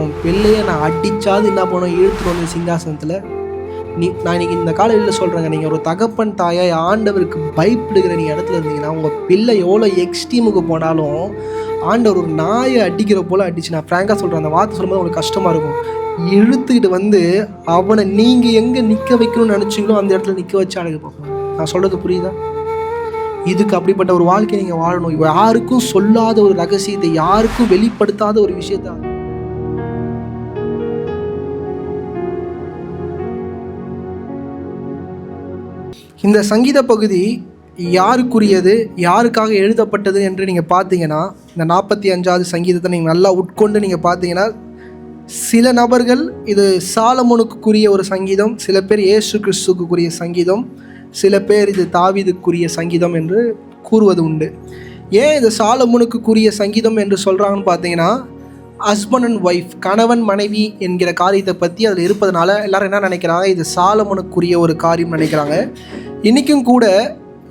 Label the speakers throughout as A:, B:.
A: உன் பிள்ளையை நான் அடிச்சாது என்ன பண்ணுவோம், இழுத்துட்டு வந்து சிங்காசனத்தில். நான் இன்னைக்கு இந்த காலையில் சொல்கிறேங்க, நீங்கள் ஒரு தகப்பன் தாயாய் ஆண்டவருக்கு பயப்படுகிற நீங்கள் இடத்துல இருந்தீங்கன்னா, உங்கள் பிள்ளை எவ்வளோ எக்ஸ்ட்ரீமுக்கு போனாலும் ஆண்டவர் ஒரு நாயை அடிக்கிற போல் அடிச்சு, நான் ஃப்ராங்காக சொல்கிறேன், அந்த வார்த்தை சொல்லும்போது உங்களுக்கு கஷ்டமாக இருக்கும், இழுத்துக்கிட்டு வந்து அவனை நீங்கள் எங்கே நிற்க வைக்கணும்னு நினச்சிங்களோ அந்த இடத்துல நிற்க வச்சு அழகு பார்ப்போம். நான் சொல்கிறது புரியுதா? இதுக்கு அப்படிப்பட்ட ஒரு வாழ்க்கையை நீங்கள் வாழணும். யாருக்கும் சொல்லாத ஒரு ரகசியத்தை, யாருக்கும் வெளிப்படுத்தாத ஒரு விஷயத்த. இந்த சங்கீத பகுதி யாருக்குரியது, யாருக்காக எழுதப்பட்டது என்று நீங்கள் பார்த்தீங்கன்னா, இந்த 45வது சங்கீதத்தை நீங்கள் நல்லா உட்கொண்டு நீங்கள் பார்த்தீங்கன்னா, சில நபர்கள் இது சாலமோனுக்குரிய ஒரு சங்கீதம், சில பேர் இயேசு கிறிஸ்துக்குரிய சங்கீதம், சில பேர் இது தாவீதுக்குரிய சங்கீதம் என்று கூறுவது உண்டு. ஏன் இது சாலமோனுக்குரிய சங்கீதம் என்று சொல்கிறாங்கன்னு பார்த்தீங்கன்னா, ஹஸ்பண்ட் அண்ட் ஒய்ஃப், கணவன் மனைவி என்கிற காரியத்தை பற்றி அதில் இருப்பதனால எல்லாரும் என்ன நினைக்கிறாங்க, இது சாலமோனுக்குரிய ஒரு காரியம் நினைக்கிறாங்க. இன்றைக்கும் கூட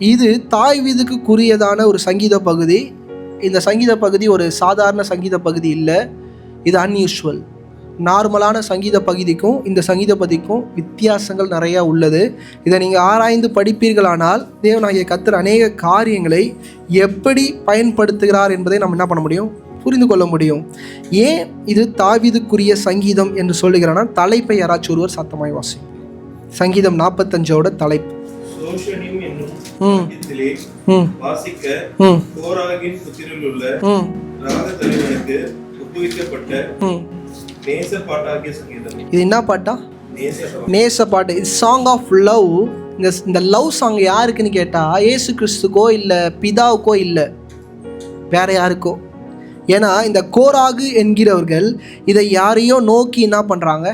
A: இது தாவீதுக்குரியதான ஒரு சங்கீத பகுதி. இந்த சங்கீத பகுதி ஒரு சாதாரண சங்கீத பகுதி இல்லை, இது அன்யூஷுவல். நார்மலான சங்கீத பகுதிக்கும் இந்த சங்கீத பகுதிக்கும் வித்தியாசங்கள் நிறையா உள்ளது. இதை நீங்கள் ஆராய்ந்து படிப்பீர்களானால் தேவனாகிய கர்த்தர் அநேக காரியங்களை எப்படி பயன்படுத்துகிறார் என்பதை நம்ம என்ன பண்ண முடியும், புரிந்து கொள்ள முடியும். ஏன் இது தாவீதுக்குரிய சங்கீதம் என்று சொல்லுகிறான்னா, தலைப்பை யாராச்சும் ஒருவர் சத்தமாய் வாசி. சங்கீதம் 45ஓட தலைப்பு இது என்ன பாட்டா? நேச பாட்டு. இது சாங் ஆஃப் லவ். இந்த லவ் சாங் யாருக்குன்னு கேட்டா, இயேசு கிறிஸ்துக்கோ இல்லை பிதாவுக்கோ இல்லை, வேற யாருக்கோ. ஏன்னா இந்த கோராகு என்கிறவர்கள் இதை யாரையோ நோக்கி என்ன பண்ணுறாங்க,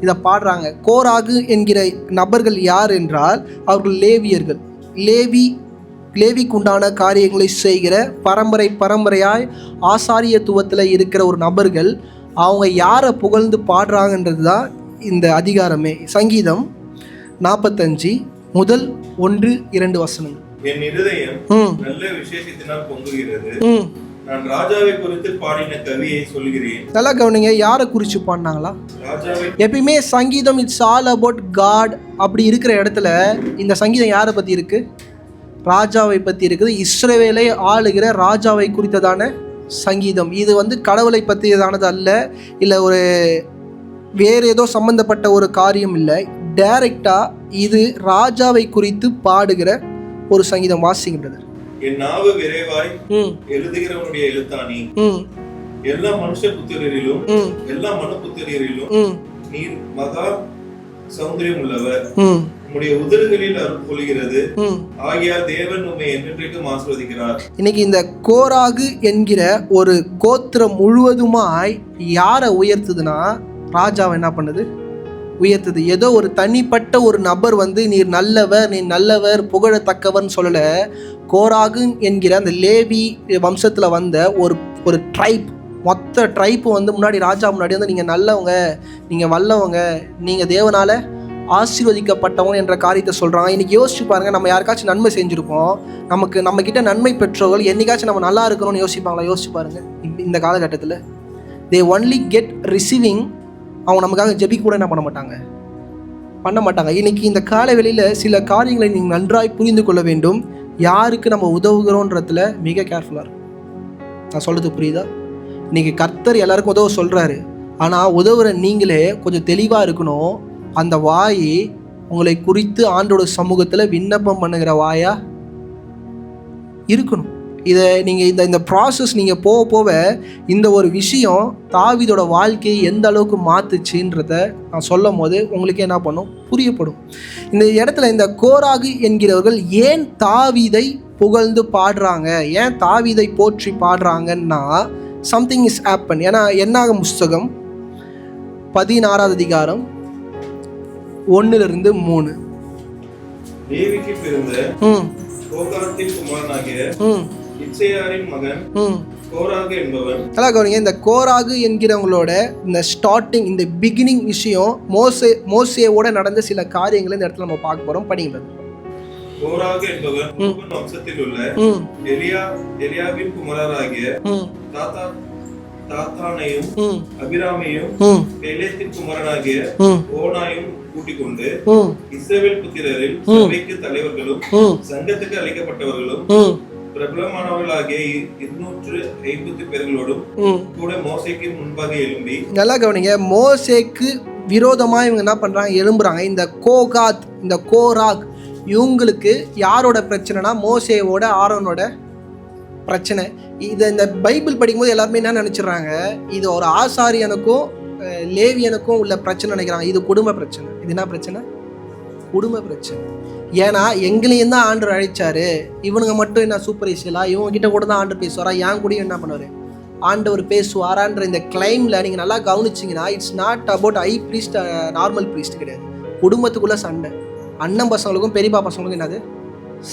A: இதை பாடுறாங்க. கோராகு என்கிற நபர்கள் யார் என்றால் அவர்கள் லேவியர்கள். லேவிக்குண்டான காரியங்களை செய்கிற பரம்பரையாய் ஆசாரியத்துவத்தில் இருக்கிற ஒரு நபர்கள். அவங்க யாரை புகழ்ந்து பாடுறாங்கன்றது தான் இந்த அதிகாரமே. சங்கீதம் 45 முதல் 1-2 வசனங்கள். என் இருதயம் நல்ல விசேஷத்தினால் பொங்குகிறது. நான் ராஜாவை குறித்து பாடின கவியை சொல்கிறேன். நல்லா கவனிங்க, யாரை குறித்து பாடினாங்களா? ராஜாவை. எப்பயுமே சங்கீதம் இட்ஸ் ஆல் அபவுட் காட். அப்படி இருக்கிற இடத்துல இந்த சங்கீதம் யாரை பற்றி இருக்கு? ராஜாவை பற்றி இருக்குது. இஸ்ரவேலை ஆளுகிற ராஜாவை குறித்ததான சங்கீதம். இது கடவுளை பற்றியதானது அல்ல, இல்லை ஒரு வேறு ஏதோ சம்பந்தப்பட்ட ஒரு காரியம் இல்லை. டைரக்டாக இது ராஜாவை குறித்து பாடுகிற ஒரு சங்கீதம். வாசிக்கின்றது. என் நாவு விரைவாய் எழுதுகிறவனுடைய எழுத்தாணி, எல்லா மனுஷ புத்திரரிலும் எல்லா மனு புத்திரரிலும் நீர் மகா சௌந்தரியம் உள்ளவர். உம்முடைய உதடுகளில் அருள் பொழிகிறது. ஆகியால் தேவன் உம்மை என்றென்றைக்கும் ஆசீர்வதிக்கிறார். இன்னைக்கு இந்த கோராகு என்கிற ஒரு கோத்திரம் முழுவதுமாய் யாரை உயர்த்துதுன்னா, ராஜாவை என்ன பண்ணுது, உயர்த்துது. ஏதோ ஒரு தனிப்பட்ட ஒரு நபர் நீர் நல்லவர், நீ நல்லவர், புகழத்தக்கவர்னு சொல்லல. கோராகு என்கிற அந்த லேவி வம்சத்துல வந்த ஒரு ட்ரைப், மொத்த ட்ரைப்பு முன்னாடி ராஜா முன்னாடி நீங்கள் நல்லவங்க, நீங்கள் வல்லவங்க, நீங்கள் தேவனால ஆசீர்வதிக்கப்பட்டவங்க என்ற காரியத்தை சொல்கிறாங்க. இன்றைக்கி யோசிச்சு பாருங்கள், நம்ம யாருக்காச்சும் நன்மை செஞ்சுருப்போம், நம்மக்கிட்ட நன்மை பெற்றவர்கள் என்னைக்காச்சும் நம்ம நல்லா இருக்கணும்னு யோசிப்பாங்களா? யோசிச்சு பாருங்கள். இந்த காலகட்டத்தில் தே ஒன்லி கெட் ரிசீவிங். அவங்க நமக்காக ஜெபிக்க கூட என்ன பண்ண மாட்டாங்க. இன்றைக்கி இந்த காலவெளியில் சில காரியங்களை நீங்கள் நன்றாய் புரிந்து கொள்ள வேண்டும். யாருக்கு நம்ம உதவுகிறோன்றதுல மிக கேர்ஃபுல்லாக இருக்கும். நான் சொல்கிறது புரியுதா? இன்றைக்கி கர்த்தர் எல்லாருக்கும் உதவ சொல்கிறாரு, ஆனால் உதவுற நீங்களே கொஞ்சம் தெளிவாக இருக்கணும். அந்த வாய் உங்களை குறித்து ஆண்டோட சமூகத்தில் விண்ணப்பம் பண்ணுகிற வாயா இருக்கணும். இதை நீங்கள் இந்த ப்ராசஸ் நீங்கள் போக இந்த ஒரு விஷயம் தாவீதோட வாழ்க்கையை எந்த அளவுக்கு மாற்றுச்சுன்றத நான் சொல்லும் போது உங்களுக்கு என்ன பண்ணும், புரியப்படும். இந்த இடத்துல இந்த கோராகு என்கிறவர்கள் ஏன் தாவீதை புகழ்ந்து பாடுறாங்க, ஏன் தாவீதை போற்றி பாடுறாங்கன்னா, சம்திங் இஸ் ஹேப்பன். ஏன்னா என்னாகும் புஸ்தகம் 16வது அதிகாரம் 1-3.
B: லேவிக்கு பிறந்த கோகாத்தின் குமாரனாகிய இத்சேயாரின் மகன் கோராகு என்பவன்.
A: நல்லா கவனிங்க, இந்த கோராகு என்கிறவங்களோட இந்த ஸ்டார்டிங், இந்த பிகினிங் விஷயம் மோசேவோட நடந்த சில காரியங்களை இந்த இடத்துல நம்ம பார்க்க போறோம். படிங்க.
B: கோராகு என்பவன் ரூபன் வம்சத்தில் உள்ள எலியாவின் குமாரராகிய தாத்தானையும்
A: ம்
B: அபிராமையும்
A: ம்
B: பெலேத்தின் குமாரனாகிய
A: ம்
B: ஓனாயும் கூட்டிக் கொண்டு
A: ம்
B: இஸ்ரவேல் புத்திரரில் சபைக்கு தலைவர்களும்
A: ம்
B: சங்கத்துக்கு அழைக்கப்பட்டவர்களும்
A: ம்
B: பிரபலமானவர்களாகிய 250 பேர்களோடும்
A: ம்
B: கூட மோசேக்கு முன்பாக எழும்பி.
A: நல்லா கவனிங்க, மோசேக்கு விரோதமா இவங்க என்ன பண்றாங்க, எழும்புறாங்க. இந்த கோகாத், இந்த கோராக், இவங்களுக்கு யாரோட பிரச்சனைனா மோசேவோட ஆரோனோட பிரச்சனை. இதை இந்த பைபிள் படிக்கும்போது எல்லாருமே என்ன நினைச்சிடறாங்க, இது ஒரு ஆசாரியனுக்கும் லேவியனுக்கும் உள்ள பிரச்சனை நினைக்கிறாங்க. இது குடும்ப பிரச்சனை. இது என்ன பிரச்சனை? குடும்ப பிரச்சனை. ஏன்னா எங்களையும் தான் ஆண்டவர் அழைச்சாரு, இவனுங்க மட்டும் என்ன சூப்பர்ஃபிஷியலா, இவங்க கிட்ட கூட தான் ஆண்டவர் பேசுவாரா, என் கூடயும் என்ன பண்ணுவாரு ஆண்டவர் பேசுவாரான்ற இந்த கிளைம்ல நீங்கள் நல்லா கவனிச்சிங்கன்னா, it's not about a priest, normal priest கிடையாது. குடும்பத்துக்குள்ளே சண்டை, அண்ணன் பசங்களுக்கும் பெரியப்பா பசங்களுக்கும் என்னது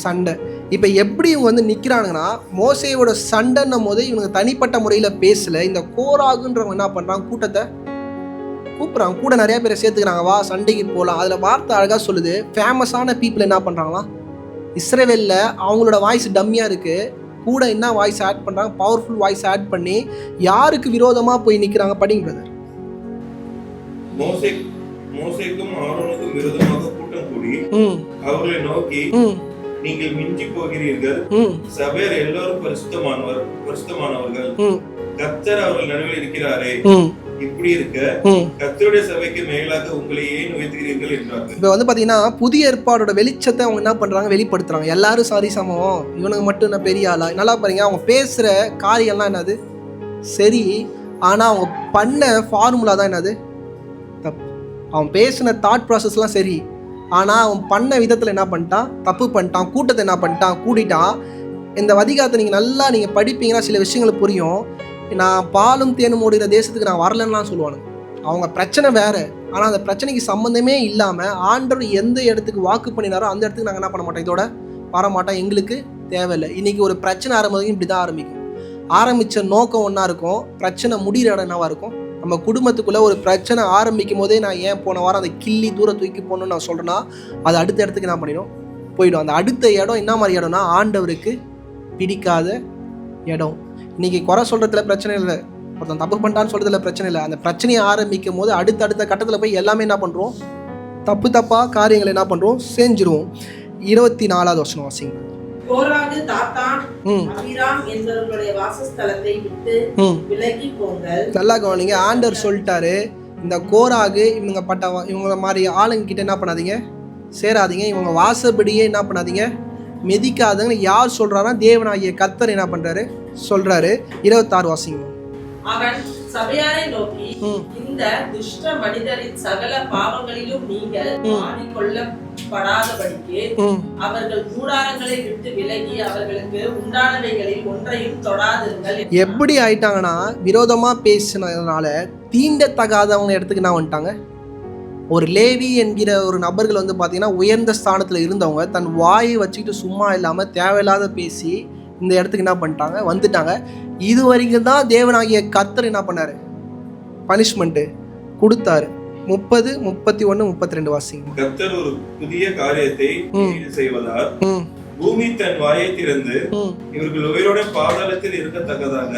A: சண்டை. இப்போ எப்படி இவங்க வந்து நிற்கிறானுங்கன்னா, மோசேயோட சண்டைன்னும் போது இவங்க தனிப்பட்ட முறையில் பேசலை. இந்த கோராகுன்றவங்க என்ன பண்ணுறாங்க, கூட்டத்தை கூப்பிட்றாங்க, கூட நிறைய பேரை சேர்த்துக்கிறாங்க, வா சண்டைக்கு போகலாம். அதில் வார்த்தை அழகாக சொல்லுது, ஃபேமஸான பீப்புள் என்ன பண்ணுறாங்களா, இஸ்ரவேலில் அவங்களோட வாய்ஸ் டம்மியாக இருக்குது, கூட என்ன வாய்ஸ் ஆட் பண்ணுறாங்க, பவர்ஃபுல் வாய்ஸ் ஆட் பண்ணி யாருக்கு விரோதமாக போய் நிற்கிறாங்க. படிங்க பிரதர்.
B: மோசேக்கும் ஆரோனுக்கும் விரோதமாக கூட்டம் கூடி அவர்களை நோக்கி, நீங்கள் மிஞ்சி போகிறீர்கள், சபையர் எல்லாரும் பரிசுத்தமானவர்கள், கர்த்தர் அவர்கள் நடுவில் இருக்கிறாரே, இப்படி இருக்க கர்த்தருடைய சபைக்கு மேலாக உங்களை ஏன் உயர்த்துகிறீர்கள் என்றார்கள். இப்ப வந்து பாத்தீங்கன்னா புதிய ஏற்பாடோட வெளிச்சத்தை அவங்க என்ன பண்றாங்க, வெளிப்படுத்துறாங்க. எல்லாரும் சாரி சமம், இவனுக்கு மட்டும் என்ன பெரிய ஆளா. நல்லா பாருங்க, அவங்க பேசுற காரியம்லாம் என்னது சரி, ஆனா அவங்க பண்ண ஃபார்முலா தான் என்னது தப்பு. அவன் பேசின தாட் ப்ராசஸ்லாம் சரி, ஆனா அவன் பண்ண விதத்துல என்ன பண்ணிட்டான், தப்பு பண்ணிட்டான். கூட்டத்தை என்ன பண்ணிட்டான், கூட்டிட்டான். இந்த அதிகாரத்தை நீங்க நல்லா நீங்க படிப்பீங்கன்னா சில விஷயங்கள் புரியும். நான் பாலும் தேனும் ஓடுகிற தேசத்துக்கு நான் வரலன்னுலாம் சொல்லுவானுங்க. அவங்க பிரச்சனை வேற, ஆனால் அந்த பிரச்சனைக்கு சம்மந்தமே இல்லாமல் ஆண்டவர் எந்த இடத்துக்கு வாக்கு பண்ணினாரோ அந்த இடத்துக்கு நாங்கள் என்ன பண்ண மாட்டோம், இதோட வரமாட்டோம், எங்களுக்கு தேவையில்லை. இன்னைக்கு ஒரு பிரச்சனை ஆரம்பிக்கும், இப்படி தான் ஆரம்பிக்கும். ஆரம்பித்த நோக்கம் ஒன்றா இருக்கும், பிரச்சனை முடிகிற இடம் என்னவா இருக்கும். நம்ம குடும்பத்துக்குள்ளே ஒரு பிரச்சனை ஆரம்பிக்கும் போதே நான் ஏன் போன வாரம் அதை கிள்ளி தூர தூக்கி போகணுன்னு நான் சொல்கிறேன்னா, அது அடுத்த இடத்துக்கு என்ன பண்ணிடும், போயிடும். அந்த அடுத்த இடம் என்ன மாதிரி இடம்னா, ஆண்டவருக்கு பிடிக்காத இடம். இன்னைக்கு குறை சொல்றதுல பிரச்சனை இல்லை, ஒருத்தன் தப்பு பண்ணிட்டான்னு சொல்றதுல பிரச்சனை இல்லை. அந்த பிரச்சனையை ஆரம்பிக்கும் போது அடுத்த கட்டத்தில் போய் எல்லாமே என்ன பண்றோம், தப்பா காரியங்களை என்ன பண்றோம், செஞ்சிருவோம். 24வது வசனம் வாசிங்க.
C: கோராகு தாத்தான் அபிராம் என்பவர்களுடைய வாசஸ்தலத்தை விட்டு விலகி போங்கள். நல்லா
A: கவனிங்க, ஆண்டவர் சொல்லிட்டாரு, இந்த கோராகு இவங்க மாதிரி ஆளுங்க கிட்ட என்ன பண்ணாதீங்க, சேராதீங்க, இவங்க வாசப்படியே என்ன பண்ணாதீங்க, மெதிக்காதங்க. யார் சொல்றாருன்னா, தேவனாகிய கர்த்தர் என்ன பண்றாரு சொல்றாரு. 26 வாசிங்க.
C: அவன் சபையாரை நோக்கி, இந்த துஷ்ட மனிதரின் சகல பாவங்களிலும் நீங்கள் மாறிக்கொள்ளப்படாதபடிக்கு அவர்கள் கூடாரங்களை விட்டு விலகி அவர்களுக்கு உண்டானவைகளில் ஒன்றையும் தொடாதிருங்கள்.
A: எப்படி ஆயிட்டாங்கன்னா, விரோதமா பேசினதுனால தீண்டத்தகாதவங்க இடத்துக்கு என்ன வந்துட்டாங்க. ஒரு லேவி என்கிற ஒரு நபர்கள் வந்து பார்த்தீங்கன்னா உயர்ந்த ஸ்தானத்தில் இருந்தவங்க தன் வாயை வச்சுக்கிட்டு சும்மா இல்லாமல் தேவையில்லாத பேசி இந்த இடத்துக்கு என்ன பண்ணிட்டாங்க, வந்துட்டாங்க. இது வரைக்கும் தான் தேவனாகிய கர்த்தர் என்ன பண்ணாரு, பனிஷ்மெண்ட் கொடுத்தாரு. 30, 31, 32 வாசிங்க.
B: கர்த்தர் ஒரு புதிய காரியத்தை செய்வதால் பூமி தன் வாயை திறந்து இவர்கள் உயிரோட பாதாளத்தில் இருக்கத்தக்கதாக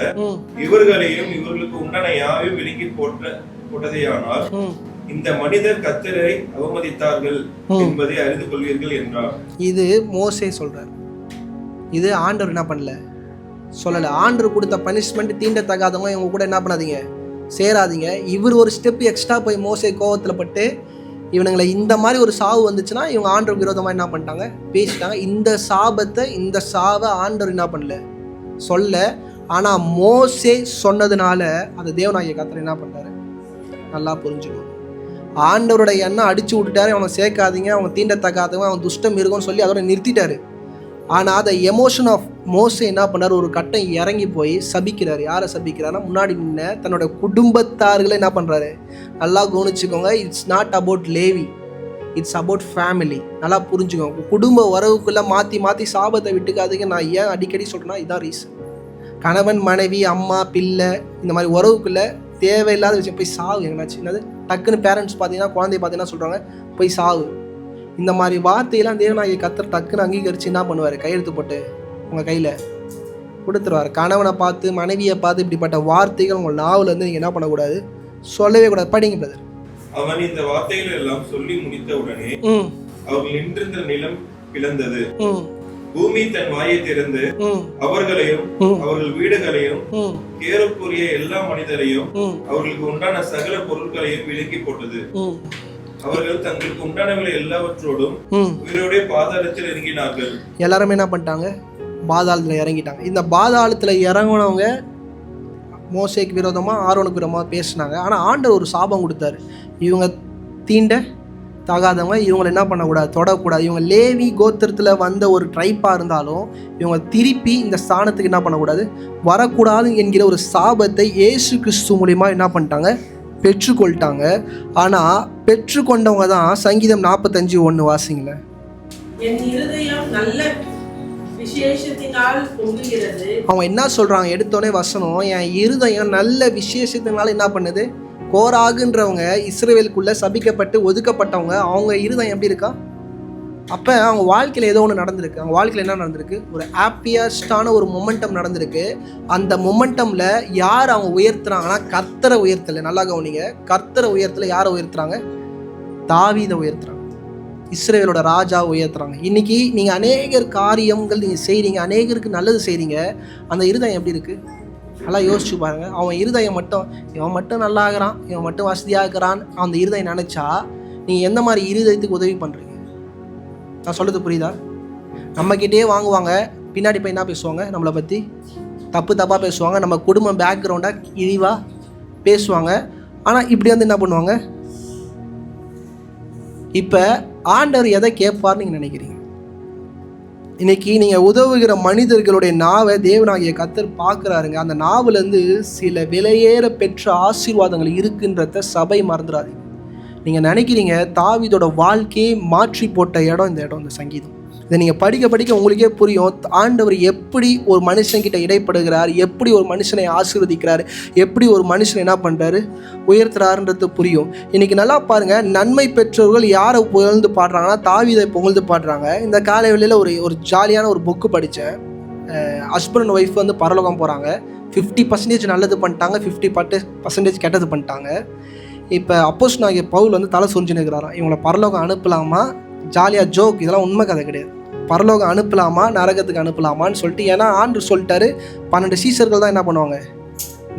B: இவர்களையும் இவர்களுக்கு உண்டான யாவையும் விலக்கி போட்டதேயானால் இந்த மனிதர் கர்த்தரை அவமதித்தார்கள் என்பதை அறிந்து கொள்வீர்கள் என்றார்.
A: இது மோசே சொல்றார், இது ஆண்டவர் என்ன பண்ணல சொல்லல. ஆண்டவர் கொடுத்த பனிஷ்மெண்ட் தீண்டத்தகாதவங்க இவங்க கூட என்ன பண்ணாதீங்க, சேராதீங்க. இவர் ஒரு ஸ்டெப் எக்ஸ்ட்ரா போய் மோசே கோவத்தில் பட்டு இவனுங்களை இந்த மாதிரி ஒரு சாவு வந்துச்சுன்னா இவங்க ஆண்டவர் விரோதமாக என்ன பண்ணிட்டாங்க, பேசிட்டாங்க. இந்த சாவை ஆண்டவர் என்ன பண்ணல சொல்ல. ஆனால் மோசே சொன்னதுனால அந்த தேவனாகிய கர்த்தர் என்ன பண்ணாரு, நல்லா புரிஞ்சுக்கணும். ஆண்டவரோட எண்ணெய் அடிச்சு விட்டுட்டாரு, அவனை சேர்க்காதீங்க, அவங்க தீண்டத்தக்காதவங்க, அவன் துஷ்டம் இருக்கும்னு சொல்லி அதோட நிறுத்திட்டாரு. ஆனால் அந்த எமோஷன் ஆஃப் மோசே என்ன பண்ணார், ஒரு கட்டம் இறங்கி போய் சபிக்கிறார். யாரை சபிக்கிறாருன்னா, முன்னாடி நின்ன தன்னோட குடும்பத்தார்களை என்ன பண்ணுறாரு, நல்லா கவனிச்சுக்கோங்க. It's not about Levi, it's about family. நல்லா புரிஞ்சுக்கோங்க. குடும்ப உறவுக்குள்ளே மாற்றி சாபத்தை விட்டுக்காதீங்க. நான் ஏன் அடிக்கடி சொல்கிறேன்னா, இதுதான் ரீசன். கணவன் மனைவி அம்மா பிள்ளை இந்த மாதிரி உறவுக்குள்ளே தேவையில்லாத விஷயம் போய் சாவு. எங்கனாச்சு என்னது டக்குன்னு பேரண்ட்ஸ் பார்த்தீங்கன்னா குழந்தைய பார்த்தீங்கன்னா சொல்கிறாங்க போய் சாவு. இந்த மாதிரி வார்த்தையெல்லாம் தேவனாகிய கர்த்தர் டக்குன்னு அங்கீகரித்து என்ன பண்ணுவார், கையெழுத்து போட்டு உங்கள் கையில் கொடுத்துருவார். கணவனை பார்த்து மனைவியை பார்த்து இப்படிப்பட்ட வார்த்தைகள் உங்கள் நாவில் இருந்து நீங்கள் என்ன பண்ணக்கூடாது, சொல்லவே கூடாது. படிங்க பிரதர்.
B: அவன் இந்த வார்த்தைகள் எல்லாம் சொல்லி முடித்த உடனே அவர்கள் நின்றிருந்த நிலம் பிளந்தது. பூமி தன் வாயை திறந்து அவர்களையும் அவர்கள் வீடுகளையும் கேருக்குரிய எல்லா மனிதரையும் அவர்களுக்கு உண்டான சகல பொருட்களையும் விலக்கி போட்டது. அவர்கள் தங்களுக்கு உண்டானவர்களை எல்லாவற்றோடும் உயிரோட பாதாளத்தில் இறங்கினார்கள்.
A: எல்லாருமே என்ன பண்ணிட்டாங்க, பாதாளத்தில் இறங்கிட்டாங்க. இந்த பாதாளத்தில் இறங்கினவங்க மோசேக்கு விரோதமாக ஆரோனுக்கு விரோதமாக பேசினாங்க. ஆனால் ஆண்டவர் ஒரு சாபம் கொடுத்தாரு, இவங்க தீண்ட தகாதவங்க, இவங்களை என்ன பண்ணக்கூடாது, தொடக்கூடாது. இவங்க லேவி கோத்திரத்தில் வந்த ஒரு ட்ரைப்பாக இருந்தாலும் இவங்க திருப்பி இந்த ஸ்தானத்துக்கு என்ன பண்ணக்கூடாது, வரக்கூடாது என்கிற ஒரு சாபத்தை இயேசு கிறிஸ்து மூலிமா என்ன பண்ணிட்டாங்க, பெற்றுக்கொள்ட்டாங்க. ஆனால் பெற்றுக்கொண்டவங்க தான் சங்கீதம் 45:1 வாசிங்களேன்.
C: என் இருதயம் நல்ல விசேஷத்தினால் பொங்குகிறது. அவங்க
A: என்ன சொல்கிறாங்க, எடுத்தோடனே வசனம், என் இருதயம் நல்ல விசேஷத்தினால என்ன பண்ணுது. கோராகுன்றவங்க இஸ்ரவேலுக்குள்ளே சபிக்கப்பட்டு ஒதுக்கப்பட்டவங்க, அவங்க இருதயம் எப்படி இருக்கா. அப்போ அவங்க வாழ்க்கையில் ஏதோ ஒன்று நடந்திருக்கு. அவங்க வாழ்க்கையில் என்ன நடந்திருக்கு, ஒரு ஹாப்பியஸ்டான ஒரு மொமெண்டம் நடந்திருக்கு. அந்த மொமெண்டமில் யார் அவங்க உயர்த்துறாங்கன்னா கர்த்தரை உயர்த்தலை. நல்லா கவனிங்க, கர்த்தரை உயர்த்தலை. யாரை உயர்த்துறாங்க, தாவீதை உயர்த்துறாங்க, இஸ்ரவேலோட ராஜா உயர்த்துறாங்க. இன்றைக்கி நீங்கள் அநேகர் காரியங்கள் நீங்கள் செய்கிறீங்க, அநேகருக்கு நல்லது செய்கிறீங்க, அந்த இருதயம் எப்படி இருக்குது நல்லா யோசிச்சு பாருங்கள். அவன் இருதயம் மட்டும், இவன் மட்டும் நல்லா இருக்கிறான், இவன் மட்டும் வசதியாக இருக்கிறான், அந்த இருதயம் நினச்சா நீங்கள் எந்த மாதிரி இருதயத்துக்கு உதவி பண்ணுறீங்க. நான் சொல்கிறது புரியுதா? நம்மக்கிட்டே வாங்குவாங்க, பின்னாடி போய் என்ன பேசுவாங்க, நம்மளை பற்றி தப்பாக பேசுவாங்க, நம்ம குடும்பம் பேக்ரவுண்டாக இழிவாக பேசுவாங்க. ஆனால் இப்படி வந்து என்ன பண்ணுவாங்க. இப்போ ஆண்டவர் எதை கேட்பார்னு நீங்கள் நினைக்கிறீங்க? இன்னைக்கு நீங்கள் உதவுகிற மனிதர்களுடைய நாவை தேவனாகிய கர்த்தர் பார்க்குறாருங்க. அந்த நாவிலேருந்து சில விலையேற பெற்ற ஆசீர்வாதங்கள் இருக்குன்றத சபை மறந்துடாதீங்க. நீங்கள் நினைக்கிறீங்க தாவீதோட வாழ்க்கையை மாற்றி போட்ட இடம் இந்த இடம், இந்த சங்கீதம். இதை நீங்கள் படிக்க படிக்க உங்களுக்கே புரியும், ஆண்டவர் எப்படி ஒரு மனுஷன்கிட்ட இடைப்படுகிறார், எப்படி ஒரு மனுஷனை ஆசீர்வதிக்கிறார், எப்படி ஒரு மனுஷனை என்ன பண்ணுறாரு, உயர்த்துறாருன்றது புரியும். இன்றைக்கி நல்லா பாருங்கள், நன்மை பெற்றவர்கள் யாரை புகழ்ந்து பாடுறாங்கன்னா தாவீதை புகழ்ந்து பாடுறாங்க. இந்த காலை வேளையில் ஒரு ஜாலியான ஒரு புக்கு படித்தேன். ஹஸ்பண்ட் அண்ட் ஒய்ஃப் வந்து பரலோகம் போகிறாங்க. 50% நல்லது பண்ணிட்டாங்க, 50% கெட்டது பண்ணிட்டாங்க. இப்போ அப்போஸ்தலனாகிய பவுல் வந்து தலை சொரிஞ்சு நிற்கிறாராம், இவங்களை பரலோகம் அனுப்பலாமா, ஜாலியாக ஜோக், இதெல்லாம் உண்மை கதை கிடையாது, பரலோகம் அனுப்பலாமா நரகத்துக்கு அனுப்பலாமான்னு சொல்லிட்டு. ஏன்னா ஆண்டவர் சொல்லிட்டாரு, 12 சீசர்கள் தான் என்ன பண்ணுவாங்க,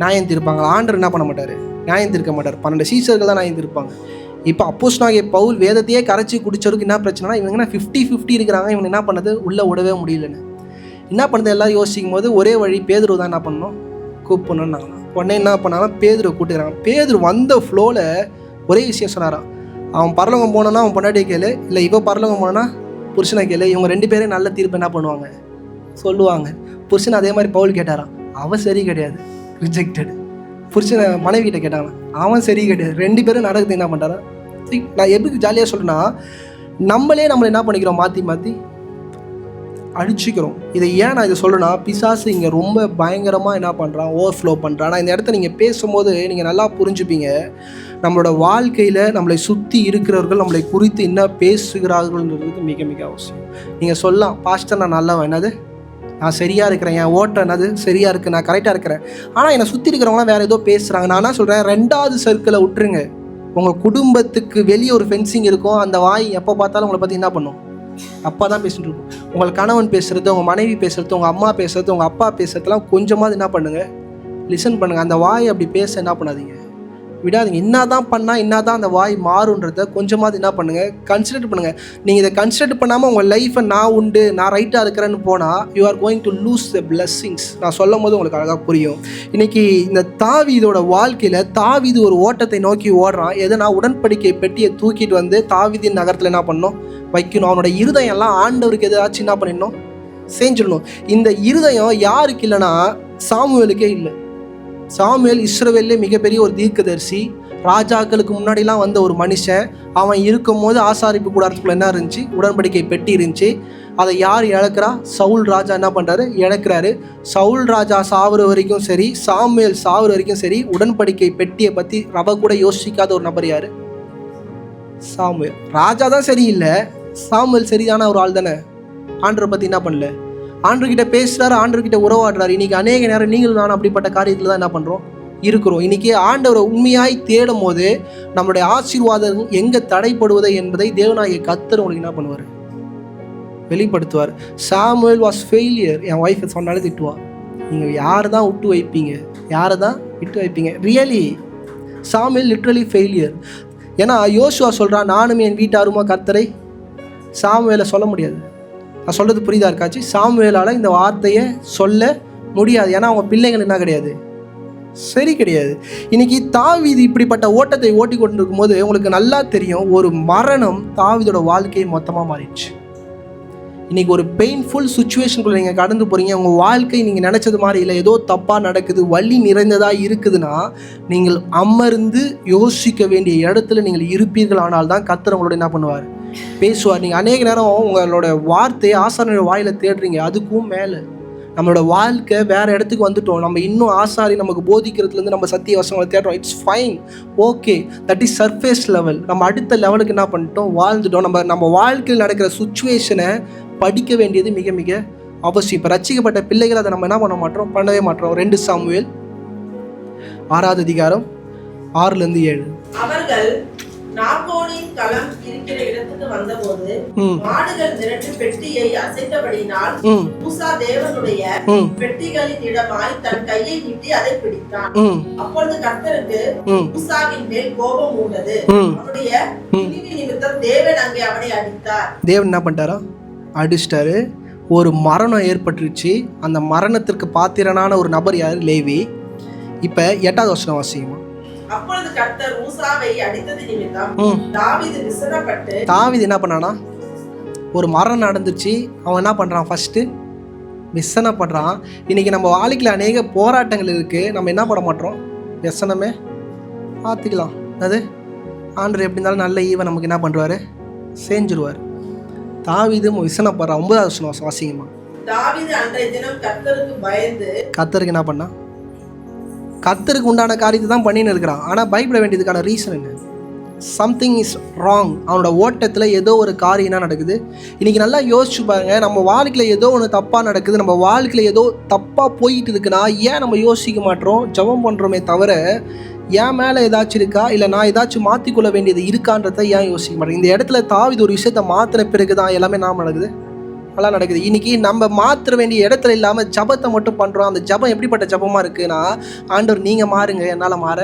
A: நியாயம் தீர்ப்பாங்க. ஆண்டவர் என்ன பண்ண மாட்டார், நியாயம் தீர்க்க மாட்டார். 12 சீசர்கள் தான் நியாயம் தீர்ப்பாங்க. இப்போ அப்போஸ்தலனாகிய பவுல் வேதத்தையே கரைச்சி குடிச்சவருக்கு என்ன பிரச்சனைனா, இவங்கன்னா 50-50 இருக்கிறாங்க, இவங்க என்ன பண்ணது, உள்ளே விடவே முடியலன்னு என்ன பண்ணுறது எல்லாம் யோசிக்கும் போது ஒரே வழி பேதுரு தான் என்ன பண்ணணும், கூப்பிடணுன்னாங்க. உடனே என்ன பண்ணாலும் பேதுரு கூட்டுக்கிறாங்க. பேதுரு வந்த ஃப்ளோவில் ஒரே விஷயம் சொன்னாராம், அவன் பரலோகம் போனோன்னா அவன் பொண்டாட்டியை கேளு, இல்லை இவன் பரலோகம் போனோன்னா புருஷனை கேளு, இவங்க 2 பேரும் நல்ல தீர்ப்பு என்ன பண்ணுவாங்க சொல்லுவாங்க. புருஷன் அதே மாதிரி பவுல் கேட்டாரான், அவன் சரி கிடையாது, ரிஜெக்டட். புருஷனை மனைவி கிட்ட கேட்டாங்க, அவன் சரி கிடையாது. 2 பேரும் நடக்குது என்ன பண்ணுறாரா. நான் எப்படி ஜாலியாக சொல்கிறேன்னா, நம்மளை என்ன பண்ணிக்கிறோம், மாற்றி அழிச்சிக்கிறோம். இதை ஏன் நான் இதை சொல்கிறேன்னா, பிசாசு இங்கே ரொம்ப பயங்கரமாக என்ன பண்ணுறான், ஓவர்ஃப்ளோ பண்ணுறான். ஆனால் இந்த இடத்த நீங்கள் பேசும்போது நீங்கள் நல்லா புரிஞ்சுப்பீங்க, நம்மளோட வாழ்க்கையில் நம்மளை சுற்றி இருக்கிறவர்கள் நம்மளை குறித்து என்ன பேசுகிறார்கள்ன்றது மிக மிக அவசியம். நீங்கள் சொல்லலாம், பாஸ்டர் நான் நல்லவன், என்னது நான் சரியாக இருக்கிறேன், என் ஓட்டம் என்னது சரியாக இருக்குது, நான் கரெக்டாக இருக்கிறேன். ஆனால் என்னை சுற்றி இருக்கிறவங்களாம் வேறு ஏதோ பேசுகிறாங்க. நான் என்ன சொல்கிறேன், 2வது சர்க்கிளை விட்டுருங்க. உங்கள் குடும்பத்துக்கு வெளியே ஒரு ஃபென்சிங் இருக்கும், அந்த வாய் எப்போ பார்த்தாலும் உங்களை பற்றி என்ன பண்ணும், அப்பா தான் பேசிட்டு இருக்கும். உங்கள் கணவன் பேசுகிறது, உங்கள் மனைவி பேசுகிறது, உங்கள் அம்மா பேசுகிறது, உங்கள் அப்பா பேசுறதுலாம் கொஞ்சமாவது என்ன பண்ணுங்கள், லிசன் பண்ணுங்கள். அந்த வாய் அப்படி பேச என்ன பண்ணாதீங்க, விடாதீங்க. என்ன தான் பண்ணால் என்ன தான் அந்த வாய் மாறுன்றத கொஞ்சமாவது என்ன பண்ணுங்கள், கன்சிடர் பண்ணுங்கள். நீங்கள் இதை கன்சிடர் பண்ணாமல் உங்கள் லைஃப்பை நான் உண்டு, நான் ரைட்டாக இருக்கிறேன்னு போனால் you are going to lose the blessings. நான் சொல்லும் போது உங்களுக்கு அழகாக புரியும். இன்றைக்கி இந்த தாவீதோட வாழ்க்கையில் தாவீது ஒரு ஓட்டத்தை நோக்கி ஓடுறான். எதனா உடன்படிக்கை பெட்டியை தூக்கிட்டு வந்து தாவீதின் நகரத்தில் என்ன பண்ணணும், வைக்கணும். அவனோட இருதயம் எல்லாம் ஆண்டவருக்கு எதாச்சும் என்ன பண்ணிடணும், செஞ்சிடணும். இந்த இருதயம் யாருக்கு இல்லைன்னா சாமுவேலுக்கே இல்லை. சாமுவேல் இஸ்ரவேல்லே மிகப்பெரிய ஒரு தீர்க்கதரிசி, ராஜாக்களுக்கு முன்னாடிலாம் வந்த ஒரு மனுஷன். அவன் இருக்கும் போது ஆசாரிப்பு கூடாரத்துக்குள்ள என்ன இருந்துச்சு, உடன்படிக்கை பெட்டி இருந்துச்சு. அதை யார் இழக்கிறா, சவுல் ராஜா என்ன பண்ணுறாரு, இழக்கிறாரு. சவுல் ராஜா சாவுற வரைக்கும் சரி, சாமுவேல் சாவுற வரைக்கும் சரி, உடன்படிக்கை பெட்டியை பற்றி ரவ கூட யோசிக்காத ஒரு நபர் யார், சாமுவேல். ராஜா தான் சரியில்லை, சாமுவேல் சரியான ஒரு ஆள் தானே, ஆண்டரை பற்றி என்ன பண்ணல, ஆண்டவர்கிட்ட பேசுகிறாரு, ஆண்டவர்கிட்ட உறவாடுறாரு. இன்றைக்கி அநேக நேரம் நீங்களும் நானும் அப்படிப்பட்ட காரியத்தில் தான் என்ன பண்ணுறோம், இருக்கிறோம். இன்றைக்கி ஆண்டவரை உண்மையாய் தேடும் போது நம்மளுடைய ஆசீர்வாதம் எங்கே தடைப்படுவதை என்பதை தேவனாகிய கர்த்தர் உங்களுக்கு என்ன பண்ணுவார், வெளிப்படுத்துவார். Samuel was failure. என் ஒய்ஃபை சொன்னாலே திட்டுவா, நீங்கள் யாரை தான் விட்டு வைப்பீங்க, யாரை தான் விட்டு வைப்பீங்க. Really Samuel literally failure. ஏன்னா யோசுவா சொல்கிறான், நானும் என் வீட்டாருமா கர்த்தரை. சாமுவேலை சொல்ல முடியாது. நான் சொல்கிறது புரியுதா இருக்காச்சு? சாமுவேலால் இந்த வார்த்தையை சொல்ல முடியாது. ஏன்னா அவங்க பிள்ளைகள் என்ன கிடையாது, சரி கிடையாது. இன்னைக்கு தாவீது இப்படிப்பட்ட ஓட்டத்தை ஓட்டி கொண்டு இருக்கும்போது உங்களுக்கு நல்லா தெரியும், ஒரு மரணம் தாவீதோட வாழ்க்கையை மொத்தமாக மாறிடுச்சு. இன்றைக்கி ஒரு பெயின்ஃபுல் சுச்சுவேஷனுக்குள்ளே நீங்கள் கடந்து போகிறீங்க. உங்கள் வாழ்க்கை நீங்கள் நினச்சது மாதிரி இல்லை, ஏதோ தப்பாக நடக்குது, வலி நிறைந்ததாக இருக்குதுன்னா நீங்கள் அமர்ந்து யோசிக்க வேண்டிய இடத்துல நீங்கள் இருப்பீர்கள். ஆனால் தான் கர்த்தர் உங்களோட என்ன பண்ணுவார், பேசுவார். நீங்கள் அநேக நேரம் உங்களோட வார்த்தையை ஆசாரியோட வாயில் தேடுறீங்க. அதுக்கும் மேலே நம்மளோட வாழ்க்கை வேறு இடத்துக்கு வந்துட்டோம். நம்ம இன்னும் ஆசாரி நமக்கு போதிக்கிறதுலேருந்து நம்ம சத்திய வசனங்களை தேடுறோம். It's fine, okay, that is surface level. நம்ம அடுத்த லெவலுக்கு என்ன பண்ணிட்டோம், வாழ்ந்துட்டோம். நம்ம வாழ்க்கையில் நடக்கிற சுச்சுவேஷனை படிக்க வேண்டியது மிக மிக அவசியம். இப்போ ரட்சிக்கப்பட்ட பிள்ளைகள் அதை நம்ம என்ன பண்ண மாட்டோம், பண்ணவே மாட்டோம். 2 சாமுவேல் 6ஆம் அதிகாரம் 6-7.
C: அவர்கள் நாகோனின் களம் இருக்கிற இடத்துக்கு வந்தபோது மாடுகள் திரண்டு பெட்டியை அசைத்தபடியினால் மூசா தேவனுடைய பெட்டிகளின் இடமாய் தன் கையை நீட்டி அதை பிடித்தான். அப்பொழுது கர்த்தருக்கு மூசாவின் மேல் கோபம் மூண்டது. அவருடைய பிணிவி நிமித்தம் தேவன் அங்கே அவனை அடித்தார். தேவன் என்ன பண்ணிட்டாரா, அடிச்சிட்டாரு. ஒரு மரணம் ஏற்பட்டுருச்சு. அந்த மரணத்திற்கு பாத்திரனான ஒரு நபர் யாரு, லேவி. இப்ப 8வது வசனம் வாசிக்குமா. அப்பொழுது கர்த்தர் மூசாவை அடித்தது நிமித்தம் தாவீது விசனப்பட்டு.
A: தாவீது என்ன பண்ணானா, ஒரு மரணம் நடந்துச்சு, அவன் என்ன பண்றான், ஃபர்ஸ்ட் விசனப்படுறான். இன்னைக்கு நம்ம வாழ்க்கையில் அநேக போராட்டங்கள் இருக்கு, நம்ம என்ன பண்ண மாட்டோம், விசனமே பார்த்துக்கலாம். அது ஆண்டவர் எப்படி இருந்தாலும் நல்ல ஈவன் நமக்கு என்ன பண்றாரு, செஞ்சிருவார். தாவீது விசனப்படுறான். 9வது வசனம் வாசிக்குமா.
C: தாவீது அன்றைய தினம் கர்த்தருக்கு பயந்து.
A: கர்த்தருக்கு என்ன பண்ணா, கர்த்தருக்கு உண்டான காரியத்தை தான் பண்ணின்னு இருக்கிறான். ஆனால் பயப்பட வேண்டியதுக்கான ரீசன் என்ன, சம்திங் இஸ் ராங். அவனோட ஓட்டத்தில் ஏதோ ஒரு காரியம் என்ன நடக்குது. இன்றைக்கி நல்லா யோசிச்சு பாருங்க, நம்ம வாழ்க்கையில் ஏதோ ஒன்று தப்பாக நடக்குது, நம்ம வாழ்க்கையில் ஏதோ தப்பாக போயிட்டு இருக்குன்னா ஏன் நம்ம யோசிக்க மாட்டோம், ஜெபம் பண்ணுறோமே தவிர என் மேலே ஏதாச்சும் இருக்கா, இல்லை நான் ஏதாச்சும் மாற்றிக்கொள்ள வேண்டியது இருக்கான்றதை ஏன் யோசிக்க மாட்டேன். இந்த இடத்துல தாவீது ஒரு விஷயத்தை மாற்றின பிறகு தான் எல்லாமே நாம் நடக்குது, நல்லா நடக்குது. இன்றைக்கி நம்ம மாற்ற வேண்டிய இடத்துல இல்லாமல் ஜபத்தை மட்டும் பண்ணுறோம். அந்த ஜபம் எப்படிப்பட்ட ஜபமாக இருக்குன்னா, ஆண்டவர் நீங்கள் மாறுங்க, என்னால் மாற,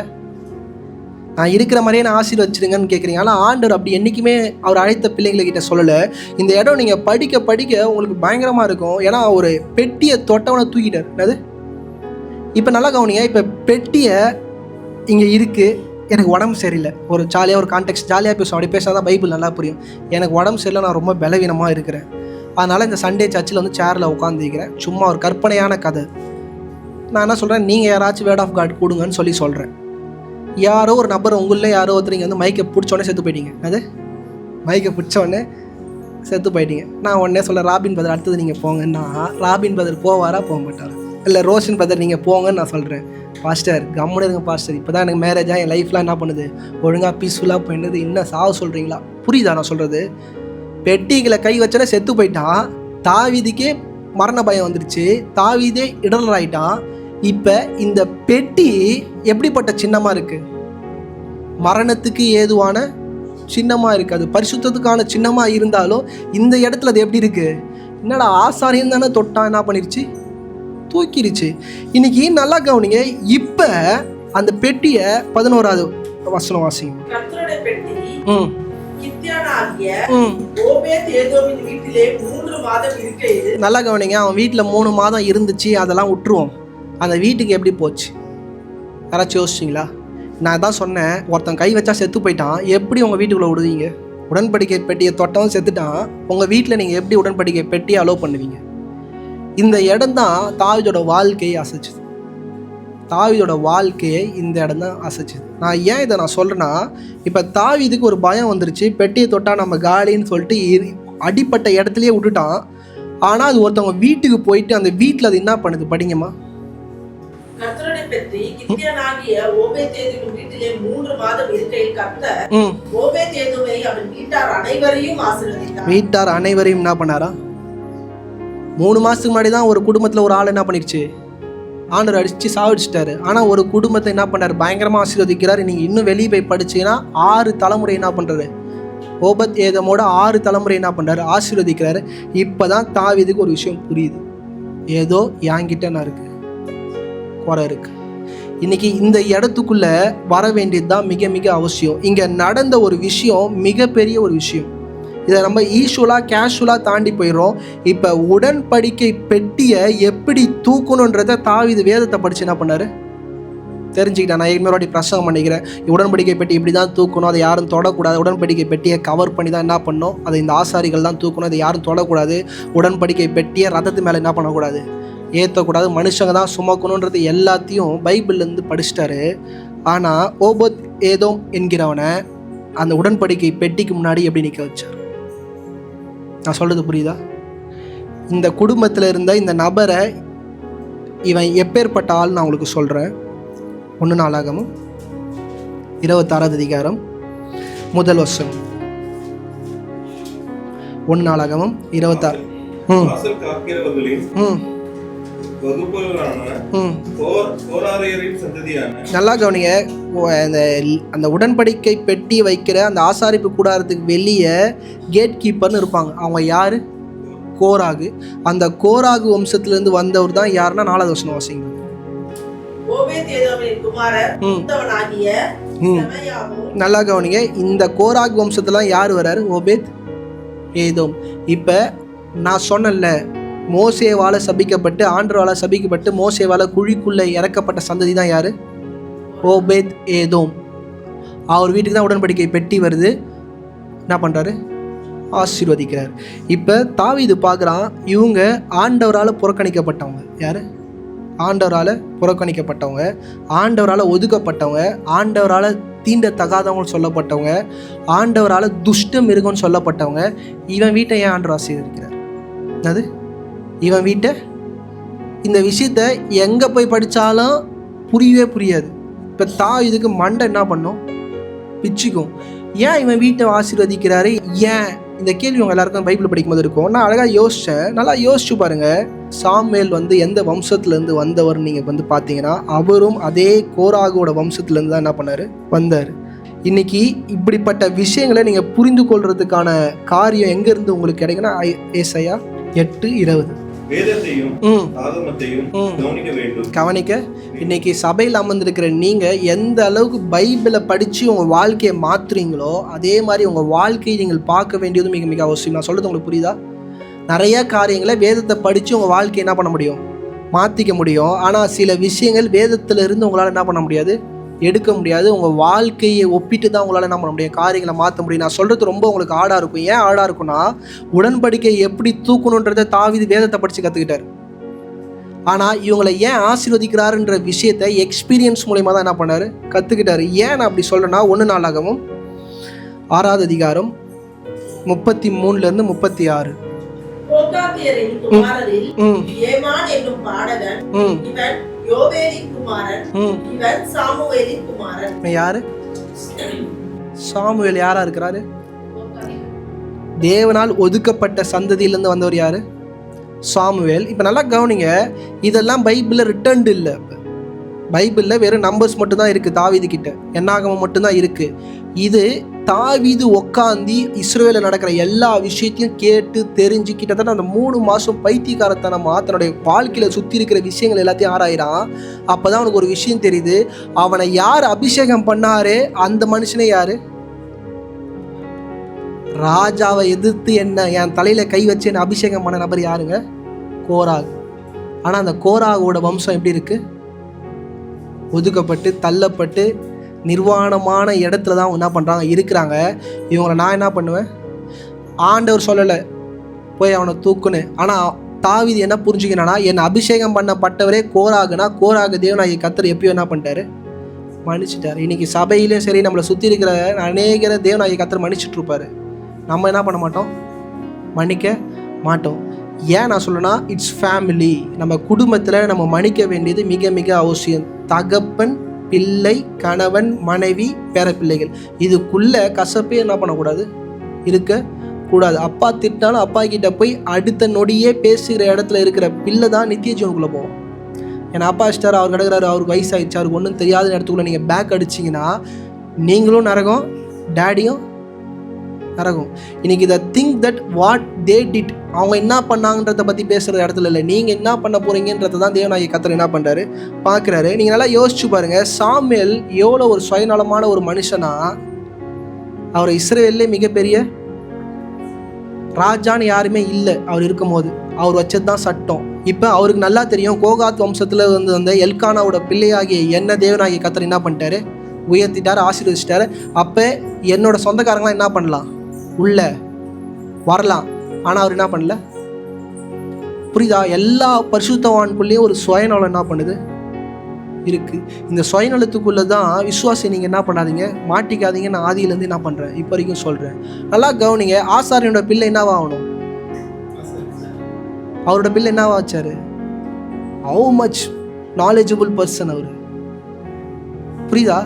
A: நான் இருக்கிற மாதிரியே நான் ஆசீர்வதிச்சிடுங்கன்னு கேட்குறீங்க. ஆனால் ஆண்டவர் அப்படி என்றைக்குமே அவர் அழைத்த பிள்ளைங்கள்கிட்ட சொல்லலை. இந்த இடம் நீங்கள் படிக்க படிக்க உங்களுக்கு பயங்கரமாக இருக்கும். ஏன்னா ஒரு பெட்டியை தொட்டவனை தூக்கிட்டார். என்னது, இப்போ நல்லா கவனிங்க. இப்போ பெட்டியை இங்கே இருக்குது, எனக்கு உடம்பு சரியில்லை, ஒரு ஜாலியாக ஒரு கான்டெக்ட் ஜாலியாக பேசுவோம், அப்படி பேசினா தான் பைபிள் நல்லா புரியும். எனக்கு உடம்பு சரியில்லை, நான் ரொம்ப பலவீனமாக இருக்கிறேன், அதனால் இந்த சண்டே சர்ச்சில் வந்து சேரில் உட்காந்துக்கிறேன். சும்மா ஒரு கற்பனையான கதை. நான் என்ன சொல்கிறேன், நீங்கள் யாராச்சும் வேர்ட் ஆஃப் காட் கொடுங்கன்னு சொல்லி சொல்கிறேன். யாரோ ஒரு நபர் உங்களில் யாரோ ஒருத்தர் நீங்கள் வந்து மைக்கை பிடிச்சோடனே செத்து போயிட்டீங்க. அது மைக்கை பிடிச்சோடனே செத்து போயிட்டீங்க. நான் உடனே சொல்ல, ராபின் பிரதர் அடுத்தது நீங்கள் போங்கன்னா, ராபின் பிரதர் போவாரா போக மாட்டாரா, இல்லை ரோஷன் பிரதர் நீங்கள் போங்கன்னு நான் சொல்கிறேன். பாஸ்டர் கம்முன்னு இருங்க பாஸ்டர், இப்போ தான் எனக்கு மேரேஜாக, என் லைஃப்லாம் என்ன பண்ணுது, ஒழுங்காக பீஸ்ஃபுல்லாக போயிடுது, இன்னும் சாவு சொல்கிறீங்களா? புரியுதா நான் சொல்கிறது? பெட்டிகளை கை வச்சோன்னே செத்து போயிட்டான். தாவீதுக்கே மரண பயம் வந்துருச்சு, தாவீதே இடர் ஆயிட்டான். இப்போ இந்த பெட்டி எப்படிப்பட்ட சின்னமாக இருக்குது, மரணத்துக்கு ஏதுவான சின்னமாக இருக்குது. அது பரிசுத்தத்துக்கான சின்னமாக இருந்தாலும் இந்த இடத்துல அது எப்படி இருக்குது, என்னடா ஆசாரியம் தானே தொட்டான், என்ன பண்ணிருச்சு, தூக்கிருச்சு. இன்னைக்கு நல்லா கவனிங்க. இப்போ அந்த பெட்டியை 11வது வசனம் வாசிங்க. நல்லா கவனிங்க. அவன் வீட்டில் 3 மாதம் இருந்துச்சு, அதெல்லாம் விட்டுருவோம். அந்த வீட்டுக்கு எப்படி போச்சு யாராச்சும் யோசிச்சிங்களா? நான் தான் சொன்னேன், ஒருத்தன் கை வச்சா செத்து போயிட்டான், எப்படி உங்கள் வீட்டுக்குள்ளே விடுவீங்க? உடன்படிக்கை பெட்டியை தொட்டவன் செத்துட்டான், உங்கள் வீட்டில் நீங்கள் எப்படி உடன்படிக்கை பெட்டியை அலோவ் பண்ணுவீங்க? இந்த இடம் தான் தாவீதோட வாழ்க்கையை அசைச்சுது. தாவீதோட வாழ்க்கையை இந்த இடம் தான் அசைச்சுது. நான் ஏன் இதை நான் சொல்கிறேன்னா, இப்போ தாவீதுக்கு ஒரு பயம் வந்துருச்சு, பெட்டியை தொட்டா நம்ம காலின்னு சொல்லிட்டு அடிப்பட்ட இடத்துலையே விட்டுட்டான். ஆனால் அது ஒருத்தவங்க வீட்டுக்கு போயிட்டு அந்த வீட்டில் அது என்ன பண்ணுது, படிங்கம்மா.
C: கர்த்தருடைய பெட்டி கித்தியனாகிய ஓபேதேதுவின் வீட்டிலே 3 மாதம் இருக்கையில் கர்த்தர் ஓபேதேதுவை அவன் வீட்டார் அனைவரையும் ஆசீர்வதித்தார்.
A: வீட்டார் அனைவரையும் என்ன பண்ணாரா, 3 மாதத்துக்கு முன்னாடி தான் ஒரு குடும்பத்தில் ஒரு ஆள் என்ன பண்ணிடுச்சு, ஆண்டவர் அடித்து சாவடிச்சிட்டாரு. ஆனால் ஒரு குடும்பத்தை என்ன பண்ணார், பயங்கரமாக ஆசீர்வதிக்கிறார். நீங்கள் இன்னும் வெளியே போய் படிச்சீங்கன்னா 6 தலைமுறை என்ன பண்ணுறாரு, ஓபத் ஏதமோட 6 தலைமுறை என்ன பண்ணுறாரு, ஆசீர்வதிக்கிறாரு. இப்போ தான் தாவீதுக்கு ஒரு விஷயம் புரியுது, ஏதோ என்கிட்ட என்ன இருக்குது, குறை இருக்குது. இன்றைக்கி இந்த இடத்துக்குள்ளே வர வேண்டியது தான் மிக மிக அவசியம். இங்கே நடந்த ஒரு விஷயம் மிகப்பெரிய ஒரு விஷயம். இதை நம்ம ஈஷுவலாக கேஷுவலாக தாண்டி போயிடுறோம். இப்போ உடன்படிக்கை பெட்டியை எப்படி தூக்கணுன்றதை தாவீது வேதத்தை படித்து என்ன பண்ணார், தெரிஞ்சுக்கிட்டேன். நான் இன்னொரு பிரசங்கம் பண்ணிக்கிறேன், உடன்படிக்கை பெட்டி இப்படி தான் தூக்கணும், அதை யாரும் தொடக்கூடாது. உடன்படிக்கை பெட்டியை கவர் பண்ணி தான் என்ன பண்ணணும், அதை இந்த ஆசாரிகள் தான் தூக்கணும், அதை யாரும் தொடக்கூடாது. உடன்படிக்கை பெட்டியை ரதத்து மேலே என்ன பண்ணக்கூடாது, ஏற்றக்கூடாது, மனுஷங்க தான் சுமக்கணுன்றது எல்லாத்தையும் பைபிள்லேருந்து படிச்சிட்டாரு. ஆனால் ஓபத் ஏதோம் என்கிறவனை அந்த உடன்படிக்கை பெட்டிக்கு முன்னாடி எப்படி நிற்க வச்சார்? நான் சொல்கிறது புரியுதா? இந்த குடும்பத்தில் இருந்த இந்த நபரை இவன் எப்பேற்பட்ட ஆள் நான் உங்களுக்கு சொல்கிறேன். 1 நாளாகமம் 26வது அதிகாரம் 1 வசனம். 1 நாளாகமம் 26.
B: வாசல் காக்கிறவர்களின் வகுப்புகளான கோராரியரின் சந்ததியான. நல்லா கவனிங்க, அந்த உடன்படிக்கை பெட்டி வைக்கிற அந்த ஆசாரிப்பு கூடாரத்துக்கு வெளியே கேட் கீப்பர்னு இருப்பாங்க. அவங்க யாரு? கோராகு. அந்த கோராகு வம்சத்திலிருந்து வந்தவர் தான் யாருன்னா 4வது வசனம் வாசிங்க. நல்லா கவனிங்க, இந்த கோராகு வம்சத்துல யார் வர்றாரு? ஓபேத் ஏதோம். இப்ப நான் சொன்னேன்ல, மோசேவால சபிக்கப்பட்டு ஆண்டவரால சபிக்கப்பட்டு மோசேவால குழிக்குள்ள இறக்கப்பட்ட சந்ததி தான் யாரு? ஓபேத் ஏதோம். அவர் வீட்டுக்கு தான் உடன்படிக்கை பெட்டி வருது. என்ன பண்றாரு? ஆசீர்வதிக்கிறார். இப்போ தாவீது பார்க்குறான், இவங்க ஆண்டவரால் புறக்கணிக்கப்பட்டவங்க. யாரு? ஆண்டவரால் புறக்கணிக்கப்பட்டவங்க, ஆண்டவரால் ஒதுக்கப்பட்டவங்க, ஆண்டவரால் தீண்டத்தகாதவங்க சொல்லப்பட்டவங்க, ஆண்டவரால் துஷ்ட மிருகம்னு சொல்லப்பட்டவங்க. இவன் வீட்டை ஏன் ஆண்டவர் ஆசீர்வதிக்கிறார்? அது இவன் வீட்டை, இந்த விஷயத்த எங்கே போய் படித்தாலும் புரியவே புரியாது. இப்போ தாவீதுக்கு மண்டை என்ன பண்ணும்? பிச்சுக்கும். ஏன் இவன் வீட்டை ஆசீர்வதிக்கிறாரு? ஏன்? இந்த கேள்வி உங்கள் எல்லாருக்கும் பைபிள் படிக்கும்போது இருக்கும். நான் அழகாக யோசித்தேன். நல்லா யோசிச்சு பாருங்கள். சாமுவேல் எந்த வம்சத்துலேருந்து வந்தவர் நீங்கள் பார்த்தீங்கன்னா, அவரும் அதே கோராகோட வம்சத்துலேருந்து தான் என்ன பண்ணார், வந்தார். இன்னைக்கு இப்படிப்பட்ட விஷயங்களை நீங்கள் புரிந்து கொள்றதுக்கான காரியம் எங்கேருந்து உங்களுக்கு கிடைக்குன்னா, ஏசாயா 8:20 வேதத்தையும் ஆகமத்தையும் கவனிக்க வேண்டும். கவனிக்க. இன்னைக்கு சபையில் அமர்ந்திருக்கிற நீங்க எந்த அளவுக்கு பைபிளை படிச்சு உங்க வாழ்க்கையை மாத்துறீங்களோ அதே மாதிரி உங்க வாழ்க்கையை நீங்கள் பார்க்க வேண்டியது மிக மிக அவசியம். நான் சொல்றது உங்களுக்கு புரியுதா? நிறைய காரியங்களை வேதத்தை படிச்சு உங்க வாழ்க்கையை என்ன பண்ண முடியும், மாத்திக்க முடியும். ஆனா சில விஷயங்கள் வேதத்துல இருந்து உங்களால என்ன பண்ண முடியாது, எடுக்க முடியாது. உங்கள் வாழ்க்கையை ஒப்பிட்டு தான் உங்களால் என்ன பண்ண முடியும், காரியங்களை மாற்ற முடியும். நான் சொல்கிறது ரொம்ப உங்களுக்கு ஆடாக இருக்கும். ஏன் ஆடாக இருக்குன்னா, உடன்படிக்கை எப்படி தூக்கணுன்றதை தாவீது வேதத்தை படித்து கற்றுக்கிட்டார். ஆனால் இவங்களை ஏன் ஆசீர்வதிக்கிறாருன்ற விஷயத்தை எக்ஸ்பீரியன்ஸ் மூலயமா தான் என்ன பண்ணார், கற்றுக்கிட்டாரு. ஏன் நான் அப்படி சொல்கிறேன்னா, 1 நாளாகமம் 6வது அதிகாரம் 33 36.
C: கோகாத்தியரின் குமாரரில் ஏமான் என்னும் பாடகன், இவன் யோவேலின் குமாரன், இவன் சாமுவேலின் குமாரன்.
A: யாரு? சாமுவேல் யாரா இருக்கிறாரு? தேவனால் ஒதுக்கப்பட்ட சந்ததியிலிருந்து வந்தவர் யாரு? சாமுவேல். இப்போ நல்லா கவனிங்க, இதெல்லாம் பைபிளில் ரிட்டர்ன்டு இல்லை. பைபிளில் வெறும் நம்பர்ஸ் மட்டும்தான் இருக்குது. தாவீது கிட்ட என்னாகமம் மட்டும்தான் இருக்குது. இது தாவீது உட்காந்து இஸ்ரவேலில் நடக்கிற எல்லா விஷயத்தையும் கேட்டு தெரிஞ்சு கிட்டத்தட்ட அந்த 3 மாதம் பைத்தியக்காரத்தனமா தன்னுடைய வாழ்க்கையில் சுற்றி இருக்கிற விஷயங்கள் எல்லாத்தையும் ஆராயிறான். அப்போ தான் அவனுக்கு ஒரு விஷயம் தெரியுது, அவனை யார் அபிஷேகம் பண்ணாரு, அந்த மனுஷனே யாரு? ராஜாவை எதிர்த்து என் தலையில் கை வச்சு என்ன அபிஷேகம் பண்ண நபர் யாருங்க? கோராகு. ஆனால் அந்த கோராகோட வம்சம் எப்படி இருக்குது? ஒதுக்கப்பட்டு தள்ளப்பட்டு நிர்வாணமான இடத்துல தான் என்ன பண்ணுறாங்க, இருக்கிறாங்க. இவங்களை நான் என்ன பண்ணுவேன், ஆண்டவர் சொல்லலை போய் அவனை தூக்குன்னு. ஆனால் தாவீது என்ன புரிஞ்சுக்கணும்னா, என்னை அபிஷேகம் பண்ணப்பட்டவரே கோராகுனா, கோராகு தேவனாகிய கர்த்தர் எப்பயும் என்ன பண்ணிட்டாரு, மன்னிச்சிட்டாரு. இன்னைக்கு சபையிலையும் சரி, நம்மளை சுற்றி இருக்கிற அநேகரை தேவனாகிய கர்த்தர் மன்னிச்சுட்டு இருப்பாரு. நம்ம என்ன பண்ண மாட்டோம், மன்னிக்க மாட்டோம். ஏன் நான் சொல்லுன்னா, இட்ஸ் ஃபேமிலி. நம்ம குடும்பத்தில் நம்ம மன்னிக்க வேண்டியது மிக மிக அவசியம். தகப்பன், பிள்ளை, கணவன், மனைவி, பேர பிள்ளைகள், இதுக்குள்ள கசப்பே என்ன பண்ணக்கூடாது, இருக்க கூடாது. அப்பா திட்டினாலும் அப்பா கிட்ட போய் அடுத்த நொடியே பேசுகிற இடத்துல இருக்கிற பிள்ளை தான் நித்திய ஜீவனுக்குள்ளே போவோம். ஏன்னா அப்பா ஸ்டார் அவர் கிடக்கிறாரு, அவருக்கு வயசாகிடுச்சு, அவருக்கு ஒன்றும் தெரியாத இடத்துக்குள்ளே நீங்கள் பேக் அடிச்சிங்கன்னா நீங்களும் நரகம், டேடியும் நரகம். இன்னைக்கு இதை think that what they did, அவங்க என்ன பண்ணாங்கன்றதை பற்றி பேசுகிற இடத்துல இல்லை, நீங்கள் என்ன பண்ண போகிறீங்கன்றதை தான் தேவனாகிய கர்த்தர் என்ன பண்ணுறாரு பார்க்குறாரு. நீங்கள் நல்லா யோசிச்சு பாருங்கள், சாமுவேல் எவ்வளோ ஒரு சுயநலமான ஒரு மனுஷனா, அவர் இஸ்ரவேல்லே மிகப்பெரிய ராஜான்னு யாருமே இல்லை அவர் இருக்கும்போது, அவர் வச்சது தான் சட்டம். இப்போ அவருக்கு நல்லா தெரியும், கோகாத் வம்சத்தில் வந்து எல்கானாவோட பிள்ளையாகிய என்ன தேவனாகிய கர்த்தர் என்ன பண்ணிட்டாரு, உயர்த்திட்டார், ஆசீர்வதிச்சிட்டாரு. அப்போ என்னோட சொந்தக்காரங்களாம் என்ன பண்ணலாம், உள்ள வரலாம். ஆனால் அவர் என்ன பண்ணல, புரியுதா? எல்லா பரிசுத்தவான்குள்ளேயும் ஒரு சுயநலம் என்ன பண்ணுது இருக்கு. இந்த சுயநலத்துக்குள்ளே தான் விசுவாசி நீங்கள் என்ன பண்ணாதீங்க, மாட்டிக்காதீங்க. நான் ஆதியிலேருந்து என்ன பண்ணுறேன் இப்போ வரைக்கும் சொல்கிறேன். நல்லா கவனிங்க. ஆசாரியனோட பிள்ளை என்னவாகணும், அவரோட பிள்ளை என்னவா வச்சாரு, ஹவு மச் நாலேஜபிள் பர்சன் அவர், புரியுதா?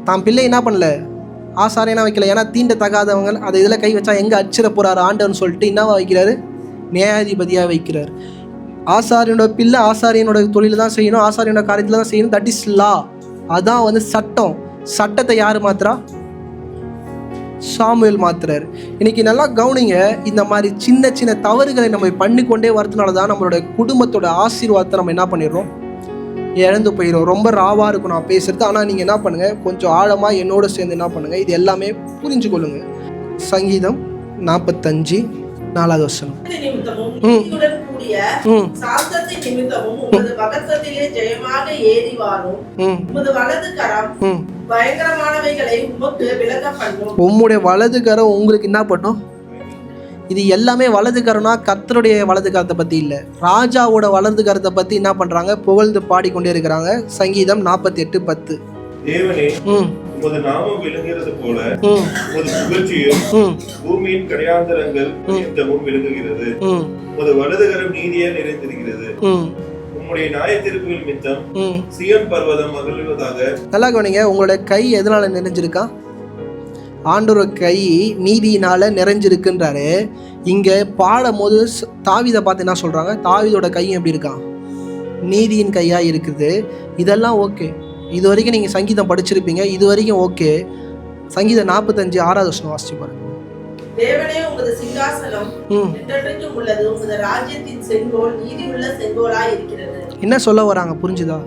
A: தான் பிள்ளை என்ன பண்ணல, ஆசாரியனா வைக்கல. ஏன்னா தீண்ட தகாதவங்க அதை இதில் கை வச்சா எங்கே அச்சிட போகிறாரு ஆண்டவன்னு சொல்லிட்டு என்னவா வைக்கிறாரு, நியாயாதிபதியாக வைக்கிறார். ஆசாரியனோட பிள்ளை ஆசாரியனோட தொழில் தான் செய்யணும், ஆசாரியனோட காரியத்தில் தான் செய்யணும். தட் இஸ் லா. அதான் வந்து சட்டம். சட்டத்தை யார் மாத்திரா, சாமுவேல் மாத்துறாரு. இன்னைக்கு நல்லா கவனிங்க, இந்த மாதிரி சின்ன சின்ன தவறுகளை நம்ம பண்ணிக்கொண்டே வரதுனால தான் நம்மளோட குடும்பத்தோட ஆசீர்வாதத்தை நம்ம என்ன பண்ணிடுறோம், இழந்து போயிடும். ரொம்ப ராவாக இருக்கும் நான் பேசுறது. ஆனால் நீங்கள் என்ன பண்ணுங்கள், கொஞ்சம் ஆழமாக என்னோட சேர்ந்து என்ன பண்ணுங்கள், இது எல்லாமே புரிஞ்சு கொள்ளுங்க. சங்கீதம் 45:4 வசனம். உம்முடைய வலது கரம் உங்களுக்கு என்ன பண்ணும், இது எல்லாமே வலது கரம்னா கர்த்தருடைய வலது கரத்தை பற்றி இல்லை, ராஜாவோட வலது கரத்தை பற்றி என்ன பண்ணுறாங்க, புகழ்ந்து பாடிக்கொண்டே இருக்கிறாங்க. சங்கீதம் 48:10.
B: தேவனே, உமது நாமம் விளங்குகிறது போல உமது புகழ்ச்சியும் பூமியின் கடையாந்தரங்கள் நிமித்தமும் விளங்குகிறது. உமது வலதுகரம் நீதியா நிறைந்திருக்கிறது. உம்முடைய நியாய தீர்ப்புகள் நிமித்தம் சீயோன் பர்வதம் மகிழ்வதாக. நல்லா கவனிங்க, உங்களோட கை எதனால நிறைஞ்சிருக்கா, ஆண்டோட கை நீதியினால நிறைஞ்சிருக்குன்றாரு. இங்க பாடும் போது தாவீதை பார்த்து என்ன சொல்றாங்க, தாவீதோட கையும் எப்படி இருக்கான், நீதியின் கையா இருக்குது. இதெல்லாம் ஓகே, இது வரைக்கும் நீங்க சங்கீதம் படிச்சிருப்பீங்க, இது வரைக்கும் ஓகே. சங்கீதம் 45:6 வசனம் வாசிச்சு பாருங்க.
C: தேவனே, உமது சிங்காசனம் என்றென்றைக்கும் உள்ளது, உமது ராஜ்யத்தின் செங்கோல் நீதியுள்ள செங்கோலாய் இருக்கிறது. என்ன சொல்ல வராங்க, புரிஞ்சுதா?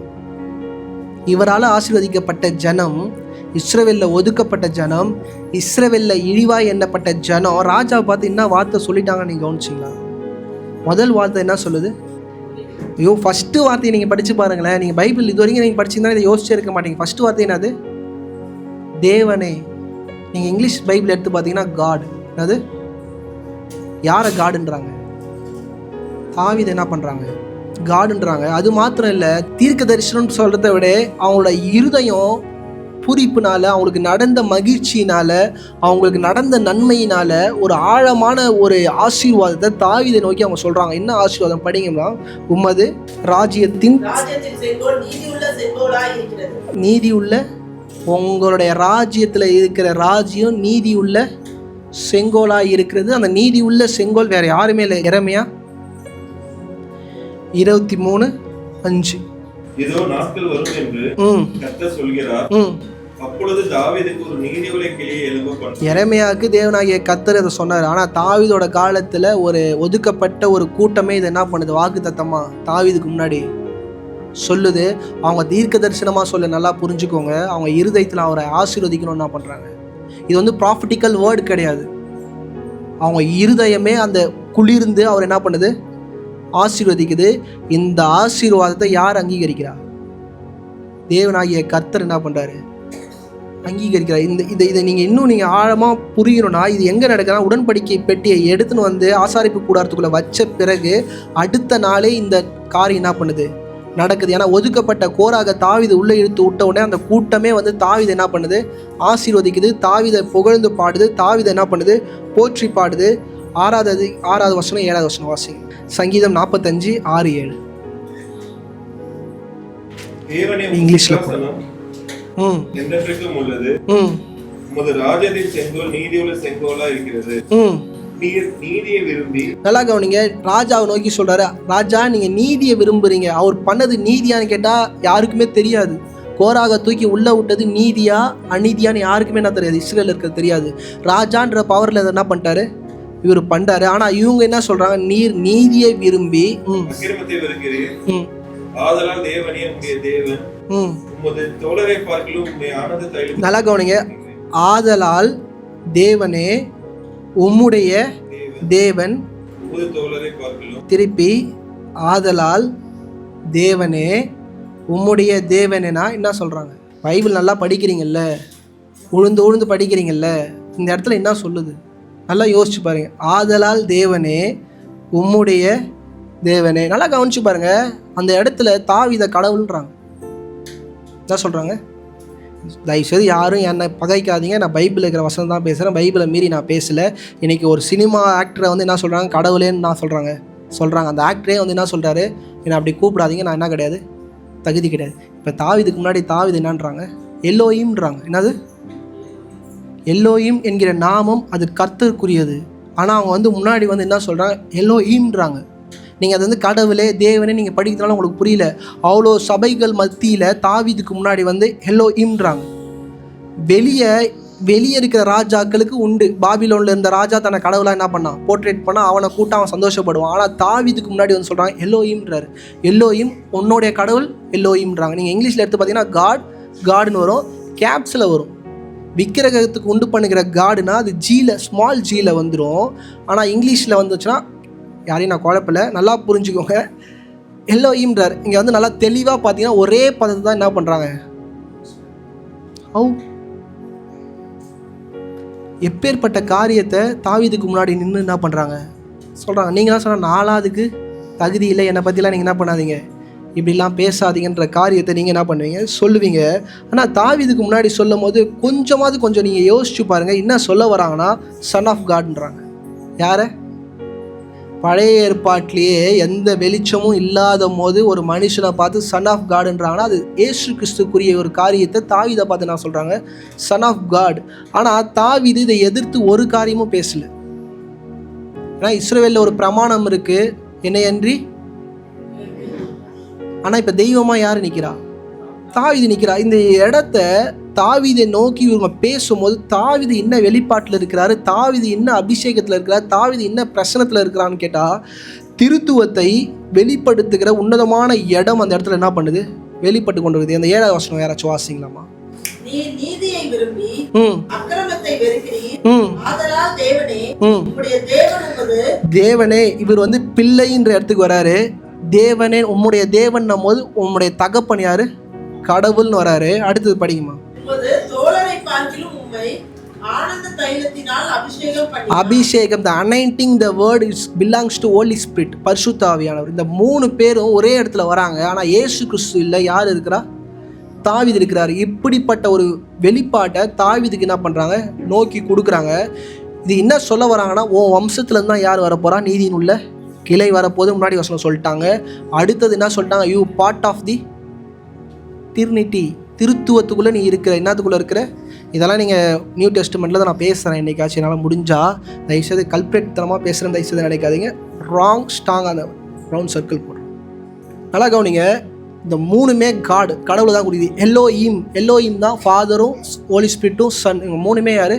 C: இவரால் ஆசீர்வதிக்கப்பட்ட ஜனம், இஸ்ரவேல்ல ஒதுக்கப்பட்ட ஜனம், இஸ்ரவேல்ல இழிவாய் எண்ணப்பட்ட ஜனம் ராஜாவை பார்த்து என்ன வார்த்தை சொல்லிட்டாங்க நீங்க கவனிச்சிங்களா? முதல் வார்த்தை என்ன சொல்லுது? ஐயோ, ஃபஸ்ட்டு வார்த்தையை நீங்கள் படித்து பாருங்களேன். நீங்கள் பைபிள் இது வரைக்கும் நீங்கள் படிச்சிங்கன்னா இதை யோசிச்சே இருக்க மாட்டீங்க. ஃபஸ்ட்டு வார்த்தை என்னது, தேவனே. நீங்கள் இங்கிலீஷ் பைபிள் எடுத்து பார்த்தீங்கன்னா காட். அது யாரை காடுன்றாங்க, தாவீதை என்ன பண்ணுறாங்க, காடுன்றாங்க. அது மாத்திரம் இல்லை, தீர்க்க தரிசனம்னு சொல்கிறத விட அவங்களோட இருதயம் பூரிப்புனால, அவங்களுக்கு நடந்த மகிழ்ச்சியினால, அவங்களுக்கு நடந்த நன்மையினால ஒரு ஆழமான ஒரு ஆசீர்வாதத்தை தாவீதை நோக்கி அவங்க சொல்றாங்க. என்ன ஆசீர்வாதம் படிங்கன்னா, உமது ராஜ்யத்தின் நீதியுள்ள, உங்களுடைய ராஜ்யத்தில் இருக்கிற ராஜ்யம் நீதியுள்ள செங்கோலாய் இருக்கிறது. அந்த நீதி உள்ள செங்கோல் வேற யாருமே இல்லை. எரேமியா 23:5.
B: இதோ நாட்கள் வரும் என்று கர்த்தர் சொல்கிறார், அப்பொழுது தாவீதுக்கு ஒரு நீதியுள்ள கிளியை எழும்ப பண்ண. எரேமியாவுக்கு தேவனாகிய கர்த்தர் அதை சொன்னார். ஆனால் தாவீதோட காலத்தில் ஒரு ஒதுக்கப்பட்ட ஒரு கூட்டமே இதை என்ன பண்ணுது, வாக்குத்தத்தமா தாவீதுக்கு முன்னாடி சொல்லுது. அவங்க தீர்க்க தரிசனமாக சொல்ல, நல்லா புரிஞ்சுக்கோங்க. அவங்க இருதயத்தில் அவரை ஆசீர்வதிக்கணும்னு என்ன பண்ணுறாங்க. இது வந்து ப்ராஃபிட்டிக்கல் வேர்டு கிடையாது. அவங்க இருதயமே அந்த குளிர்ந்து அவர் என்ன பண்ணுது, ஆசீர்வதிக்குது. இந்த ஆசீர்வாதத்தை யார் அங்கீகரிக்கிறா, தேவனாகிய கர்த்தர் என்ன பண்ணுறாரு, அங்கீகரிக்கிறார். இதை நீங்கள் இன்னும் நீங்கள் ஆழமாக புரியணும்னா, இது எங்கே நடக்குதுன்னா, உடன்படிக்கை பெட்டியை எடுத்துன்னு வந்து ஆசாரிப்பு கூடாரத்துக்குள்ளே வச்ச பிறகு அடுத்த நாளே இந்த காரியம் என்ன பண்ணுது, நடக்குது. ஏன்னா ஒதுக்கப்பட்ட கோராக தாவீது உள்ளே இழுத்து விட்ட உடனே அந்த கூட்டமே வந்து தாவீதை என்ன பண்ணுது, ஆசீர்வதிக்குது. தாவீதை புகழ்ந்து பாடுது. தாவீதை என்ன பண்ணுது, போற்றி பாடுது. 6வது வசனம் 7வது வசனம் வாசிங்க. சங்கீதம் 45:6-7 இங்கிலீஷ்ல. என்றென்றைக்கும் உள்ளது, உமது ராஜ்யத்தின் செங்கோல் நீதியுள்ள செங்கோலா இருக்கிறது. நீர் நீதியை விரும்பி.
A: நல்லா கவனிங்க, ராஜாவை நோக்கி சொல்றாரு, ராஜா நீங்க நீதியை விரும்புறீங்க. அவர் பண்ணது நீதியான்னு கேட்டா யாருக்குமே தெரியாது. கோராக தூக்கி உள்ள விட்டது நீதியா அநீதியான்னு யாருக்குமே என்ன தெரியாது, இஸ்ரேல் இருக்கிறது தெரியாது. ராஜான்ற பவர்ல என்ன பண்ணிட்டாரு, இவர் பண்றாரு. ஆனா இவங்க என்ன சொல்றாங்க, நீர் நீதியை விரும்பி
B: அக்கிரமத்தை வெறுக்கிறீர், ஆதலால் தேவனே உம்முடைய தேவன் உமது தோழரை பார்க்கிலும் உம்முடைய ஆனந்த தைலம்.
A: நல்லா கவனிங்க, ஆதலால் தேவனே உம்முடைய தேவன்
B: உமது தோழரை பார்க்கிலும்.
A: திருப்பி ஆதலால் தேவனே உம்முடைய தேவனேனா என்ன சொல்றாங்க? பைபிள் நல்லா படிக்கிறீங்கல்ல, உழுந்து உழுந்து படிக்கிறீங்கல்ல, இந்த இடத்துல என்ன சொல்லுது நல்லா யோசிச்சு பாருங்க. ஆதலால் தேவனே உம்முடைய தேவனே, நல்லா கவனிச்சு பாருங்க. அந்த இடத்துல தாவீதை கடவுள்ன்றாங்க. என்ன சொல்றாங்க? தயவுசெய்து யாரும் என்னை பகைக்காதீங்க, நான் பைபிள் இருக்கிற வசனம் தான் பேசுகிறேன், பைபிளை மீறி நான் பேசலை. இன்றைக்கி ஒரு சினிமா ஆக்டரை வந்து என்ன சொல்கிறாங்க, கடவுளேன்னு நான் சொல்கிறாங்க. அந்த ஆக்டரே வந்து என்ன சொல்கிறாரு, என்னை அப்படி கூப்பிடாதீங்க, நான் என்ன கிடையாது, தகுதி கிடையாது. இப்போ தாவீதுக்கு முன்னாடி தாவீது என்னன்றாங்க, எல்லோயிம்ன்றாங்க. என்னது எல்லோயிம் என்கிற நாமம் அது கர்த்தருக்குரியது. ஆனால் அவங்க வந்து முன்னாடி வந்து என்ன சொல்கிறாங்க, எல்லோயிம்ன்றாங்க. நீங்கள் அது வந்து கடவுளே தேவனே நீங்கள் படிக்கிறதுனால உங்களுக்கு புரியல. அவ்வளோ சபைகள் மத்தியில் தாவீதுக்கு முன்னாடி வந்து எல்லோயிம்ன்றாங்க. வெளியே இருக்கிற ராஜாக்களுக்கு உண்டு. பாபிலோனில் இருந்த ராஜா தன்னை கடவுளாக என்ன பண்ணான், போர்ட்ரேட் பண்ணால் அவனை கூட்ட அவன் சந்தோஷப்படுவான். ஆனால் தாவீதுக்கு முன்னாடி வந்து சொல்கிறாங்க எல்லோயிம்ன்றாரு. எல்லோயிம் உன்னுடைய கடவுள் எல்லோயிம்ன்றாங்க. நீங்கள் இங்கிலீஷில் எடுத்து பார்த்தீங்கன்னா காடுன்னு வரும், கேப்ஸில் வரும். விக்கிரகத்துக்கு உண்டு பண்ணுகிற காடுனா அது ஜீல, ஸ்மால் ஜீல வந்துடும். ஆனால் இங்கிலீஷில் வந்துச்சுன்னா யாரையும் நான் குழப்பல, நல்லா புரிஞ்சுக்கோங்க. எல்லோயிம்ன்றார். இங்கே வந்து நல்லா தெளிவாக பார்த்தீங்கன்னா ஒரே பதத்தை தான் என்ன பண்ணுறாங்க. எப்பேற்பட்ட காரியத்தை தாவீதுக்கு முன்னாடி நின்று என்ன பண்ணுறாங்க சொல்கிறாங்க. நீங்களாம் சொன்னால் நாலாவதுக்கு தகுதி இல்லை, என்னை பற்றிலாம் நீங்கள் என்ன பண்ணாதீங்க, இப்படிலாம் பேசாதீங்கன்ற காரியத்தை நீங்கள் என்ன பண்ணுவீங்க, சொல்லுவீங்க. ஆனால் தாவீதுக்கு முன்னாடி சொல்லும் போது கொஞ்சம் நீங்கள் யோசிச்சு பாருங்கள். என்ன சொல்ல வராங்கன்னா சன் ஆஃப் காட்ன்றாங்க. யாரை? பழைய ஏற்பாட்டிலேயே எந்த வெளிச்சமும் இல்லாத போது ஒரு மனுஷனை பார்த்து சன் ஆஃப் காடுன்றாங்கன்னா அது ஏசு கிறிஸ்துக்குரிய ஒரு காரியத்தை தாவீதை பார்த்து நான் சொல்கிறாங்க சன் ஆஃப் காட். ஆனால் தாவீது இதை எதிர்த்து ஒரு காரியமும் பேசல. ஏன்னா இஸ்ரவேலில் ஒரு பிரமாணம் இருக்குது, என்னையன்றி. ஆனால் இப்போ தெய்வமாக யார் நிற்கிறா? தாவீது நிற்கிறா. இந்த இடத்த தாவீதை நோக்கி இவங்க பேசும்போது தாவீது என்ன வெளிப்பாட்டில் இருக்கிறாரு, தாவீது என்ன அபிஷேகத்தில் இருக்கிறார், தாவீது என்ன பிரசனத்தில் இருக்கிறான்னு கேட்டால் திருத்துவத்தை வெளிப்படுத்துகிற உன்னதமான இடம் அந்த இடத்துல என்ன பண்ணுது, வெளிப்பட்டு கொண்டு வருது. அந்த 7வது வசனம் யாராச்சும் வாசிங்களாமா?
C: நீ நீதியை விரும்பி அக்கிரமத்தை வெறுக்கிறீர், ஆதலால் தேவனே உம்முடைய தேவன் உமது
A: தேவனே. இவர் வந்து பிள்ளைன்ற இடத்துக்கு வராரு. தேவனே உம்முடைய தேவன் போது உம்முடைய தகப்பன் யாரு, கடவுள்னு வராரு. அடுத்தது படிக்குமா? அபிஷேகம், the anointing, the word is belongs to Holy Spirit, பரிசுத்த ஆவியானவர். இந்த 3 பேரும் ஒரே இடத்துல வராங்க. ஆனால் இயேசு கிறிஸ்து இல்லை, யார் இருக்கிறா? தாவீது இருக்கிறார். இப்படிப்பட்ட ஒரு வெளிப்பாட்டை தாவீதுக்கு என்ன பண்ணுறாங்க, நோக்கி கொடுக்குறாங்க. இது என்ன சொல்ல வராங்கன்னா, உன் வம்சத்துலேருந்து தான் யார் வரப்போறா, நீதியின் உள்ள கிளை வரப்போது முன்னாடி வசனம் சொல்லிட்டாங்க. அடுத்தது என்ன சொல்லிட்டாங்க, you part of the trinity, திருத்துவத்துக்குள்ளே நீ இருக்கிற. என்னத்துக்குள்ளே இருக்கிற? இதெல்லாம் நீங்கள் நியூ டெஸ்ட்மெண்ட்டில் தான் நான் பேசுகிறேன். என்றைக்காச்சும் என்னால் முடிஞ்சால் தயவுசெய்து கல்பிரேட் தரமாக பேசுகிறேன், தயவுசெய்து நினைக்காதீங்க. ராங் ஸ்ட்ராங் அந்த ரவுண்ட் சர்க்கிள் போடுறோம். நல்லா கவனிங்க, இந்த 3மே காடு, கடவுளை தான் குறிக்குது. எல்லோயிம் தான் ஃபாதரும் ஹோலி ஸ்பிரிட்டும் சன். இவங்க 3மே யார்?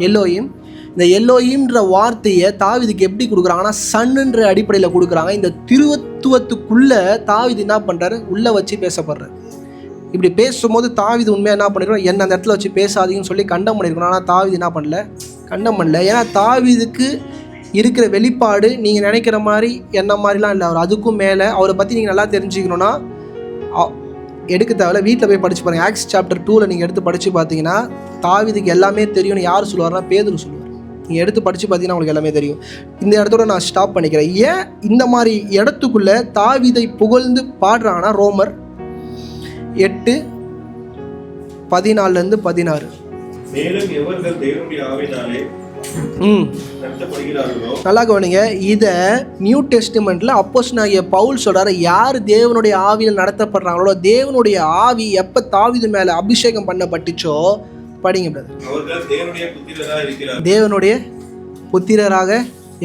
A: எல்லோயிம். இந்த எல்லோயிம்ன்ற வார்த்தையை தாவீதுக்கு எப்படி கொடுக்குறாங்கன்னா சன்னுன்ற அடிப்படையில் கொடுக்குறாங்க. இந்த திருத்துவத்துக்குள்ளே தாவீது என்ன பண்ணுறாரு, உள்ளே வச்சு பேசப்படுறாரு. இப்படி பேசும்போது தாவீது உண்மையாக என்ன பண்ணிருக்கணும், என்ன அந்த இடத்துல வச்சு பேசாதீங்கன்னு சொல்லி கண்டம் பண்ணியிருக்கணும். ஆனால் தாவீது என்ன பண்ணல, கண்டம் பண்ணல. ஏன்னா தாவீதுக்கு இருக்கிற வெளிப்பாடு நீங்கள் நினைக்கிற மாதிரி என்ன மாதிரிலாம் இல்லை. அவர் அதுக்கும் மேலே. அவரை பற்றி நீங்கள் நல்லா தெரிஞ்சுக்கணுன்னா எடுக்க தேவையில்ல, வீட்டில் போய் படித்து பாருங்கள். ஆக்ஸ் சாப்டர் 2ல் நீங்கள் எடுத்து படித்து பார்த்தீங்கன்னா தாவீதுக்கு எல்லாமே தெரியும்னு யார் சொல்லுவார்னா பேதுரு சொல்லுவார். நீங்கள் எடுத்து படித்து பார்த்தீங்கன்னா உங்களுக்கு எல்லாமே தெரியும். இந்த இடத்தோட நான் ஸ்டாப் பண்ணிக்கிறேன். ஏன் இந்த மாதிரி இடத்துக்குள்ளே தாவீதை புகழ்ந்து பாடுறாங்கன்னா ரோமர் 8:14-16.
B: மேலும் எவர்கள் தேவனுடைய ஆவியினாலே நடத்தப்படுகிறார்களோ,
A: நல்லா கவனிங்க, இதை நியூ டெஸ்டிமெண்ட்ல அப்போஸ்தலனாகிய பவுல் சொல்றாரு. யார் தேவனுடைய ஆவியில் நடத்தப்படுறாங்களோ, தேவனுடைய ஆவி எப்ப தாவீது மேல அபிஷேகம் பண்ணப்பட்டுச்சோ, படிங்க பிரதர்,
B: அவர்கள் தேவனுடைய புத்திரராக இருக்கிறார்கள்.
A: தேவனுடைய புத்திரராக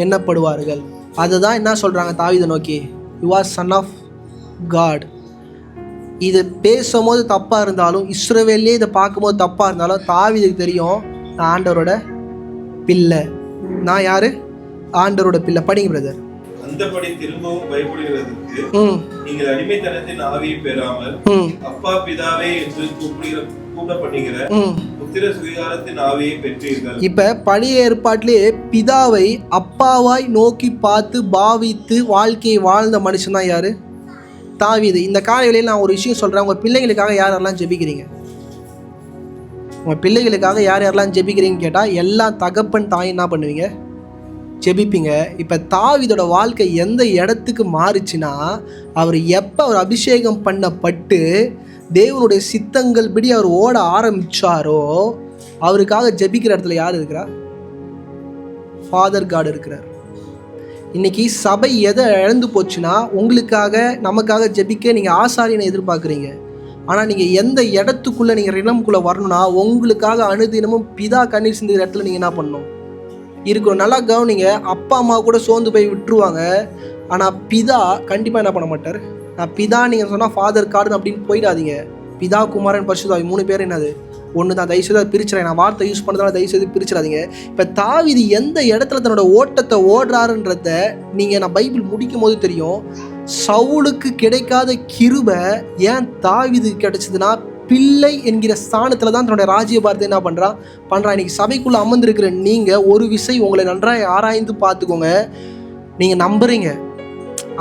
A: எண்ணப்படுவார்கள். அதுதான் என்ன சொல்கிறாங்க தாவீதை நோக்கி, you are son of God. இது பேசும்போது தப்பாக இருந்தாலும், இஸ்ரவேலே இதை பார்க்கும்போது தப்பாக இருந்தாலும், தாவீதுக்கு தெரியும் நான் ஆண்டவரோட பிள்ளை. நான் யாரு? ஆண்டவரோட பிள்ளை. படிங்க பிரதர்.
B: அந்தபடி திரும்பவும் பயப்படுகிறதுக்கு நீங்கள் அடிமைத்தனத்தின் ஆவியை பெறாமல் அப்பா பிதாவே என்று கூப்பிடப்படுகிற புத்திர சுவிகாரத்தின் ஆவியை பெற்றீர்கள்.
A: இப்ப பழைய ஏற்பாட்டிலே பிதாவை அப்பாவாய் நோக்கி பார்த்து பாவித்து வாழ்க்கையை வாழ்ந்த மனுஷன் தான் யாரு? தாவீது. இந்த காலையில நான் ஒரு விஷயம் சொல்றேன். உங்க பிள்ளைகளுக்காக யாரெல்லாம் ஜெபிக்கிறீங்க? உங்க பிள்ளைகளுக்காக யாரெல்லாம் ஜெபிக்கிறீங்கன்னு கேட்டா எல்லா தகப்பன் தாயும் என்ன பண்ணுவீங்க? ஜெபிப்பீங்க. இப்போ தாவீதோட வாழ்க்கை எந்த இடத்துக்கு மாறுச்சுன்னா, அவர் எப்போ அவர் அபிஷேகம் பண்ணப்பட்டு தேவனுடைய சித்தங்கள் படி அவர் ஓட ஆரம்பிச்சாரோ, அவருக்காக ஜெபிக்கிற இடத்துல யார் இருக்கிறா? ஃபாதர் காட் இருக்கிறார். இன்னைக்கு சபை எதை இழந்து போச்சுன்னா, உங்களுக்காக நமக்காக ஜெபிக்க நீங்கள் ஆசாரியனை எதிர்பார்க்குறீங்க. ஆனால் நீங்கள் எந்த இடத்துக்குள்ளே நீங்கள் ரிணம்குள்ளே வரணும்னா, உங்களுக்காக அனுதினமும் பிதா கண்ணீர் சிந்துகிற இடத்துல நீங்கள் என்ன பண்ணணும் இருக்கணும். நல்லா கவனிங்க. அப்பா அம்மா கூட சோர்ந்து போய் விட்டுருவாங்க. ஆனால் பிதா கண்டிப்பாக என்ன பண்ண மாட்டார். நான் பிதா நீங்கள் சொன்னால் ஃபாதர் கார்டு அப்படின்னு போயிடாதீங்க. பிதா குமாரன் பரிசுத்த ஆவி 3 பேர் என்னது ஒன்று தான். தயவுசெய்து அதை பிரிச்சிடறேன். நான் வார்த்தை யூஸ் பண்ணுறதால தயவுசெய்து பிரிச்சிடாதீங்க. இப்போ தாவீது எந்த இடத்துல தன்னோட ஓட்டத்தை ஓடுறாருன்றத நீங்கள் நான் பைபிள் முடிக்கும் போது தெரியும். சவுலுக்கு கிடைக்காத கிருபை ஏன் தாவீதுக்கு கிடைச்சதுன்னா, பிள்ளை என்கிற ஸ்தானத்தில் தான் தன்னுடைய ராஜ்ய பாரத்தை என்ன பண்ணுறான். இன்றைக்கி சபைக்குள்ளே அமர்ந்திருக்கிற நீங்கள் ஒரு விஷயம் உங்களை நன்றாக ஆராய்ந்து பார்த்துக்கோங்க. நீங்கள் நம்புறீங்க,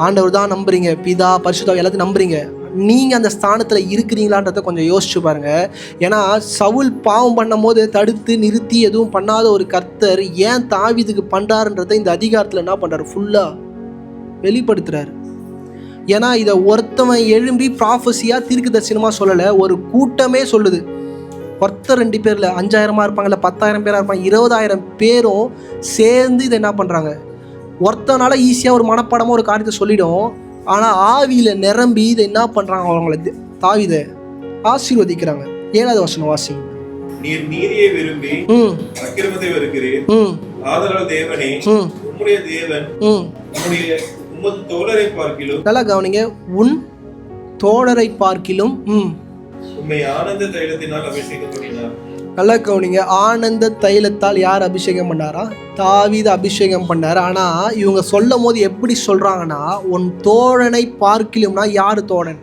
A: ஆண்டவர் தான் நம்புறீங்க, பிதா பரிசுத்த எல்லாத்தையும் நம்புறீங்க. நீங்கள் அந்த ஸ்தானத்தில் இருக்கிறீங்களான்றத கொஞ்சம் யோசிச்சு பாருங்கள். ஏன்னா சவுல் பாவம் பண்ணும் போது தடுத்து நிறுத்தி எதுவும் பண்ணாத ஒரு கர்த்தர் ஏன் தாவீதுக்கு பண்ணுறாருன்றதை இந்த அதிகாரத்தில் என்ன பண்ணுறாரு, ஃபுல்லாக வெளிப்படுத்துகிறார். ஏன்னா இதை ஒருத்தவன் எழும்பி ப்ராஃபஸியாக தீர்க்க தரிசனமாக சொல்லலை, ஒரு கூட்டமே சொல்லுது. ஒருத்தர் 2 பேரில் 5000 இருப்பாங்கல்ல, 10,000 பேராக இருப்பாங்க, 20,000 பேரும் சேர்ந்து இதை என்ன பண்ணுறாங்க. ஒருத்தனால ஈஸியாக ஒரு மனப்பாடமாக ஒரு காரியத்தை சொல்லிடும். ஆனால் ஆவியில் நிரம்பி இதை என்ன பண்ணுறாங்க, அவங்கள தாவீதை ஆசீர்வதிக்கிறாங்க. 7வது வசனம் வாசிங்க.
B: நீர் நீதியை விரும்பி அக்கிரமத்தை வெறுக்கிறீர். ஆதலால் தேவனே, உம்முடைய தேவன் உமது தோழரை பார்க்கிலும், நல்லா கவனிங்க, உன் தோழரை பார்க்கிலும் உம்மை ஆனந்த தைலத்தினால் அபிஷேகம் பண்ணினார். நல்லா கவனிங்க, ஆனந்த தைலத்தால் யார் அபிஷேகம் பண்ணாரா? தாவீது அபிஷேகம் பண்ணார். ஆனால் இவங்க சொல்லும் போது எப்படி சொல்கிறாங்கன்னா, உன் தோழனை பார்க்கிலும்னா யார் தோழன்?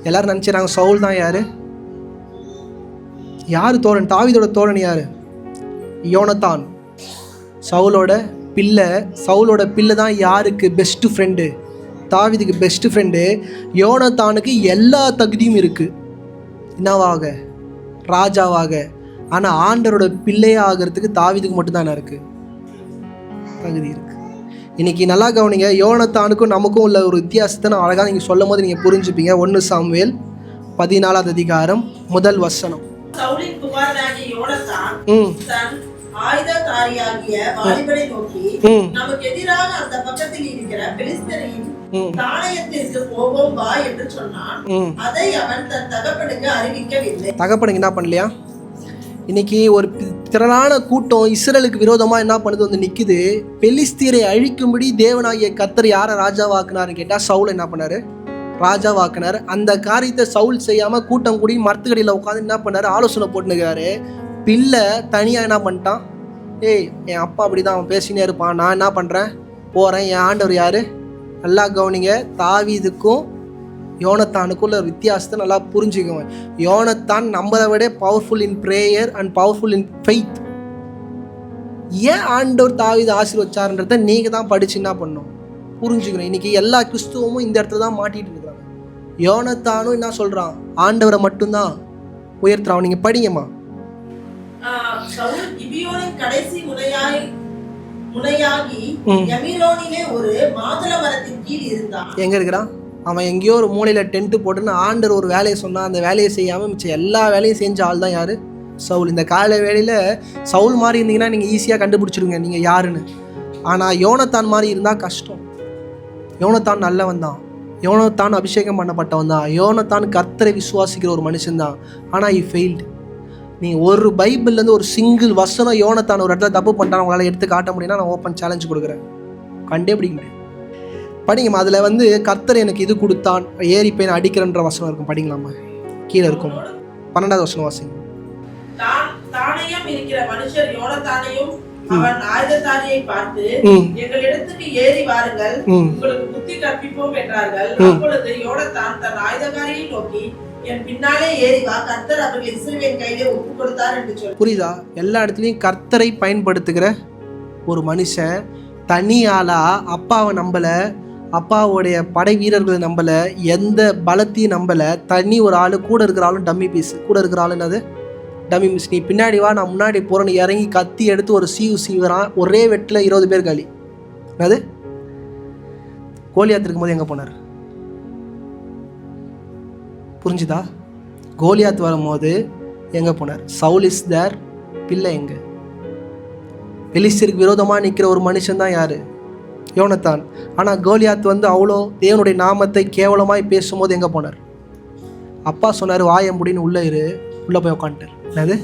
B: எல்லாரும் நினச்சிடறாங்க சவுல் தான். யார் தோழன்? தாவீதோட தோழன் யார்? யோனத்தான், சவுலோட பிள்ளை. சவுலோட பிள்ளை தான் யாருக்கு பெஸ்ட் ஃப்ரெண்டு? தாவீதுக்கு பெஸ்ட் ஃப்ரெண்டு. யோனத்தானுக்கு எல்லா தகுதியும் இருக்குது, என்னவாக? ராஜாவாக. ஆனால் ஆண்டவரோட பிள்ளையாகிறதுக்கு தாவீதுக்கு மட்டும்தான் இருக்குது தகுதி இருக்குது. இன்னைக்கு நல்லா கவனிங்க, யோனத்தானுக்கும் நமக்கும் உள்ள ஒரு வித்தியாசத்தை நான் அழகாக நீங்கள் சொல்லும் போது நீங்கள் புரிஞ்சுப்பீங்க. 1 சாமுவேல் 14வது அதிகாரம் 1 வசனம்.
C: சவுலின் குமாரனாகிய யோனத்தான் தன் ஆயுததாரியாகிய வாலிபனை நோக்கி, நமக்கு எதிராக அந்த பக்கத்தில் இருக்கிற பெலிஸ்தரின் தானயத்திற்கு போவோம் வா என்று சொன்னான். அதை அவன் தன் தகப்பனுக்கு அறிவிக்கவில்லை. தகப்பனுக்கு என்ன பண்ணலையா? இன்னைக்கு ஒரு திரளான கூட்டம் இஸ்ரேலுக்கு விரோதமாக என்ன பண்ணுது, வந்து நிற்குது. பெலிஸ்தீரை அழிக்கும்படி தேவனாகிய கர்த்தர் யாரை ராஜாவாக்குனாருன்னு கேட்டால் சவுல் என்ன பண்ணாரு? ராஜாவாக்குனார். அந்த காரியத்தை சவுல் செய்யாமல் கூட்டம் கூடி மரத்துக்கடியில் உட்காந்து என்ன பண்ணாரு? ஆலோசனை போட்டுனுக்கிறாரு. பிள்ளை தனியாக என்ன பண்ணிட்டான்? ஏய், என் அப்பா அப்படி தான், அவன் பேசினே இருப்பான், நான் என்ன பண்ணுறேன், போகிறேன். என் ஆண்டவர் யார்? நல்லா கவனிங்க, தாவீதுக்கும் யோனத்தானுக்குள்ள ஒரு வித்தியாசத்தை நல்லா புரிஞ்சுக்குவேன். யோனத்தான் நம்மளை விட powerful in prayer and powerful in faith. ஏன் ஆண்டவர் தாவீதை ஆசீர்வச்சாருன்றதை நீங்கள் தான் படிச்சு என்ன பண்ணணும், புரிஞ்சுக்கணும். இன்னைக்கு எல்லா கிறிஸ்துவமும் இந்த இடத்துல தான் மாட்டிகிட்டு இருக்கிறாங்க. யோனத்தானும் என்ன சொல்கிறான்? ஆண்டவரை மட்டும்தான் உயர்த்துறான். நீங்கள் படிங்கம்மா. சவுல் கிபியோனின் கடைசி முனையாகி யமீரோனிலே ஒரு மாதுளை மரத்தின் கீழ் இருந்தான். எங்க இருக்கிறான் அவன்? எங்கேயோ ஒரு மூலையில டென்ட் போட்டுன்னு ஆண்டவர் ஒரு வேலையை சொன்னா, அந்த வேலையை செய்யாம மிச்சம் எல்லா வேலையும் செஞ்ச ஆள் தான் யாரு? சவுல். இந்த காலை வேலையில சவுல் மாதிரி இருந்தீங்கன்னா நீங்க ஈஸியா கண்டுபிடிச்சிருங்க நீங்க யாருன்னு. ஆனா யோனத்தான் மாதிரி இருந்தா கஷ்டம். யோனத்தான் நல்லவன் தான், யோனத்தான் அபிஷேகம் பண்ணப்பட்டவன் தான், யோனத்தான் கர்த்தரை விசுவாசிக்கிற ஒரு மனுஷன் தான். ஆனா he failed.
A: நீங்கள் ஒரு பைபிள்லேருந்து ஒரு சிங்கிள் வசனம் யோனத்தான் ஒரு இடத்துல தப்பு பண்ணிட்டான் உங்களால் எடுத்து காட்ட முடியும்னா நான் ஓப்பன் சேலஞ்ச் கொடுக்குறேன். கண்டே பிடிக்க முடியும். படிங்கம்மா. அதில் வந்து கர்த்தர் எனக்கு இது கொடுத்தான் ஏறி போய் நான் அடிக்கிறேன்ற வசனம் இருக்கும். படிங்களாம்மா, கீழே இருக்கும். 12வது வசனம் வாசிங்க.
C: தானையும் இருக்கிற மனுஷர் யோனத்தானையும் அவன் ஆயுததாரியை பார்த்து எங்களிடத்துக்கு ஏறி வாருங்கள், உங்களுக்கு புத்தி கற்பிப்போம் என்றார்கள். அப்பொழுது யோனத்தான் தன் ஆயுதகாரியை நோக்கி, என் பின்னாலே ஏறி வா, கர்த்தர் அவர்கள் இஸ்ரவேலின் கையிலே ஒப்பு கொடுத்தார் என்று சொல்லி. புரியுதா? எல்லா இடத்துலையும் கர்த்தரை பயன்படுத்துகிற ஒரு மனுஷன் தனியாளா அப்பாவை நம்பல, அப்பாவுடைய படை வீரர்களை நம்பல, எந்த பலத்தையும் நம்பல. தனி ஒரு ஆள், கூட இருக்கிற ஆளும் டம்மி பீஸ். கூட இருக்கிற ஆள் என்னது? Dummy piece. நீ பின்னாடி வா, நான் முன்னாடி போகிறேன்னு இறங்கி கத்தி எடுத்து ஒரு சீவுறான். ஒரே வெட்டில் 20 பேர் காலி. என்னது? கோலியாத் இருக்கும்போது எங்கே போனார்? புரிஞ்சுதா? கோலியாத் வரும்போது எங்கே போனார்? சவுல் இஸ் தேர், பிள்ளை எங்கே? பெலிஸ்தருக்கு விரோதமாக நிற்கிற ஒரு மனுஷன் தான் யார்? யோனத்தான். ஆனால் கோலியாத் வந்து அவ்வளோ தேவனுடைய நாமத்தை கேவலமாய் பேசும்போது எங்கே போனார்? அப்பா சொன்னார், வாயை முடின்னு உள்ளே இரு. உள்ளே போய் உட்காந்துட்டார். என்னது?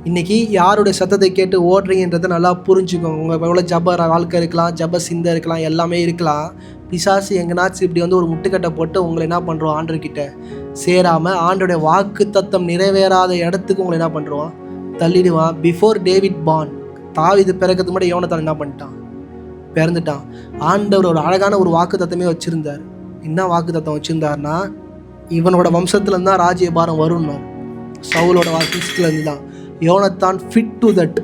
C: இன்றைக்கி யாருடைய சத்தத்தை கேட்டு ஓடுறீங்கன்றதை நல்லா புரிஞ்சுக்கோங்க. உங்கள் எவ்வளோ ஜப வாழ்க்கை இருக்கலாம், ஜப சிந்தை இருக்கலாம், எல்லாமே இருக்கலாம். பிசாசு எங்கனாச்சும் இப்படி வந்து ஒரு முட்டுக்கட்டை போட்டு உங்களை என்ன பண்ணுறோம்? ஆண்டர்கிட்ட சேராமல் ஆண்டோடைய வாக்கு தத்தம் நிறைவேறாத இடத்துக்கு உங்களை என்ன பண்ணுறோம்? தள்ளிடுவான். பிஃபோர் டேவிட் பார்ன், தாவீது பிறக்கிறதுக்கு முன்னாடி யோனத்தான் என்ன பண்ணிட்டான்? பிறந்துட்டான். ஆண்டவர் ஒரு அழகான ஒரு வாக்கு தத்தமே வச்சுருந்தார். என்ன வாக்கு தத்தம் வச்சுருந்தார்னா, இவனோட வம்சத்துலேருந்து தான் ராஜ்யபாரம் வரும்னார். சவுலோட வம்சத்துலேருந்து தான். யோனத்தான் ஃபிட் டு தட்,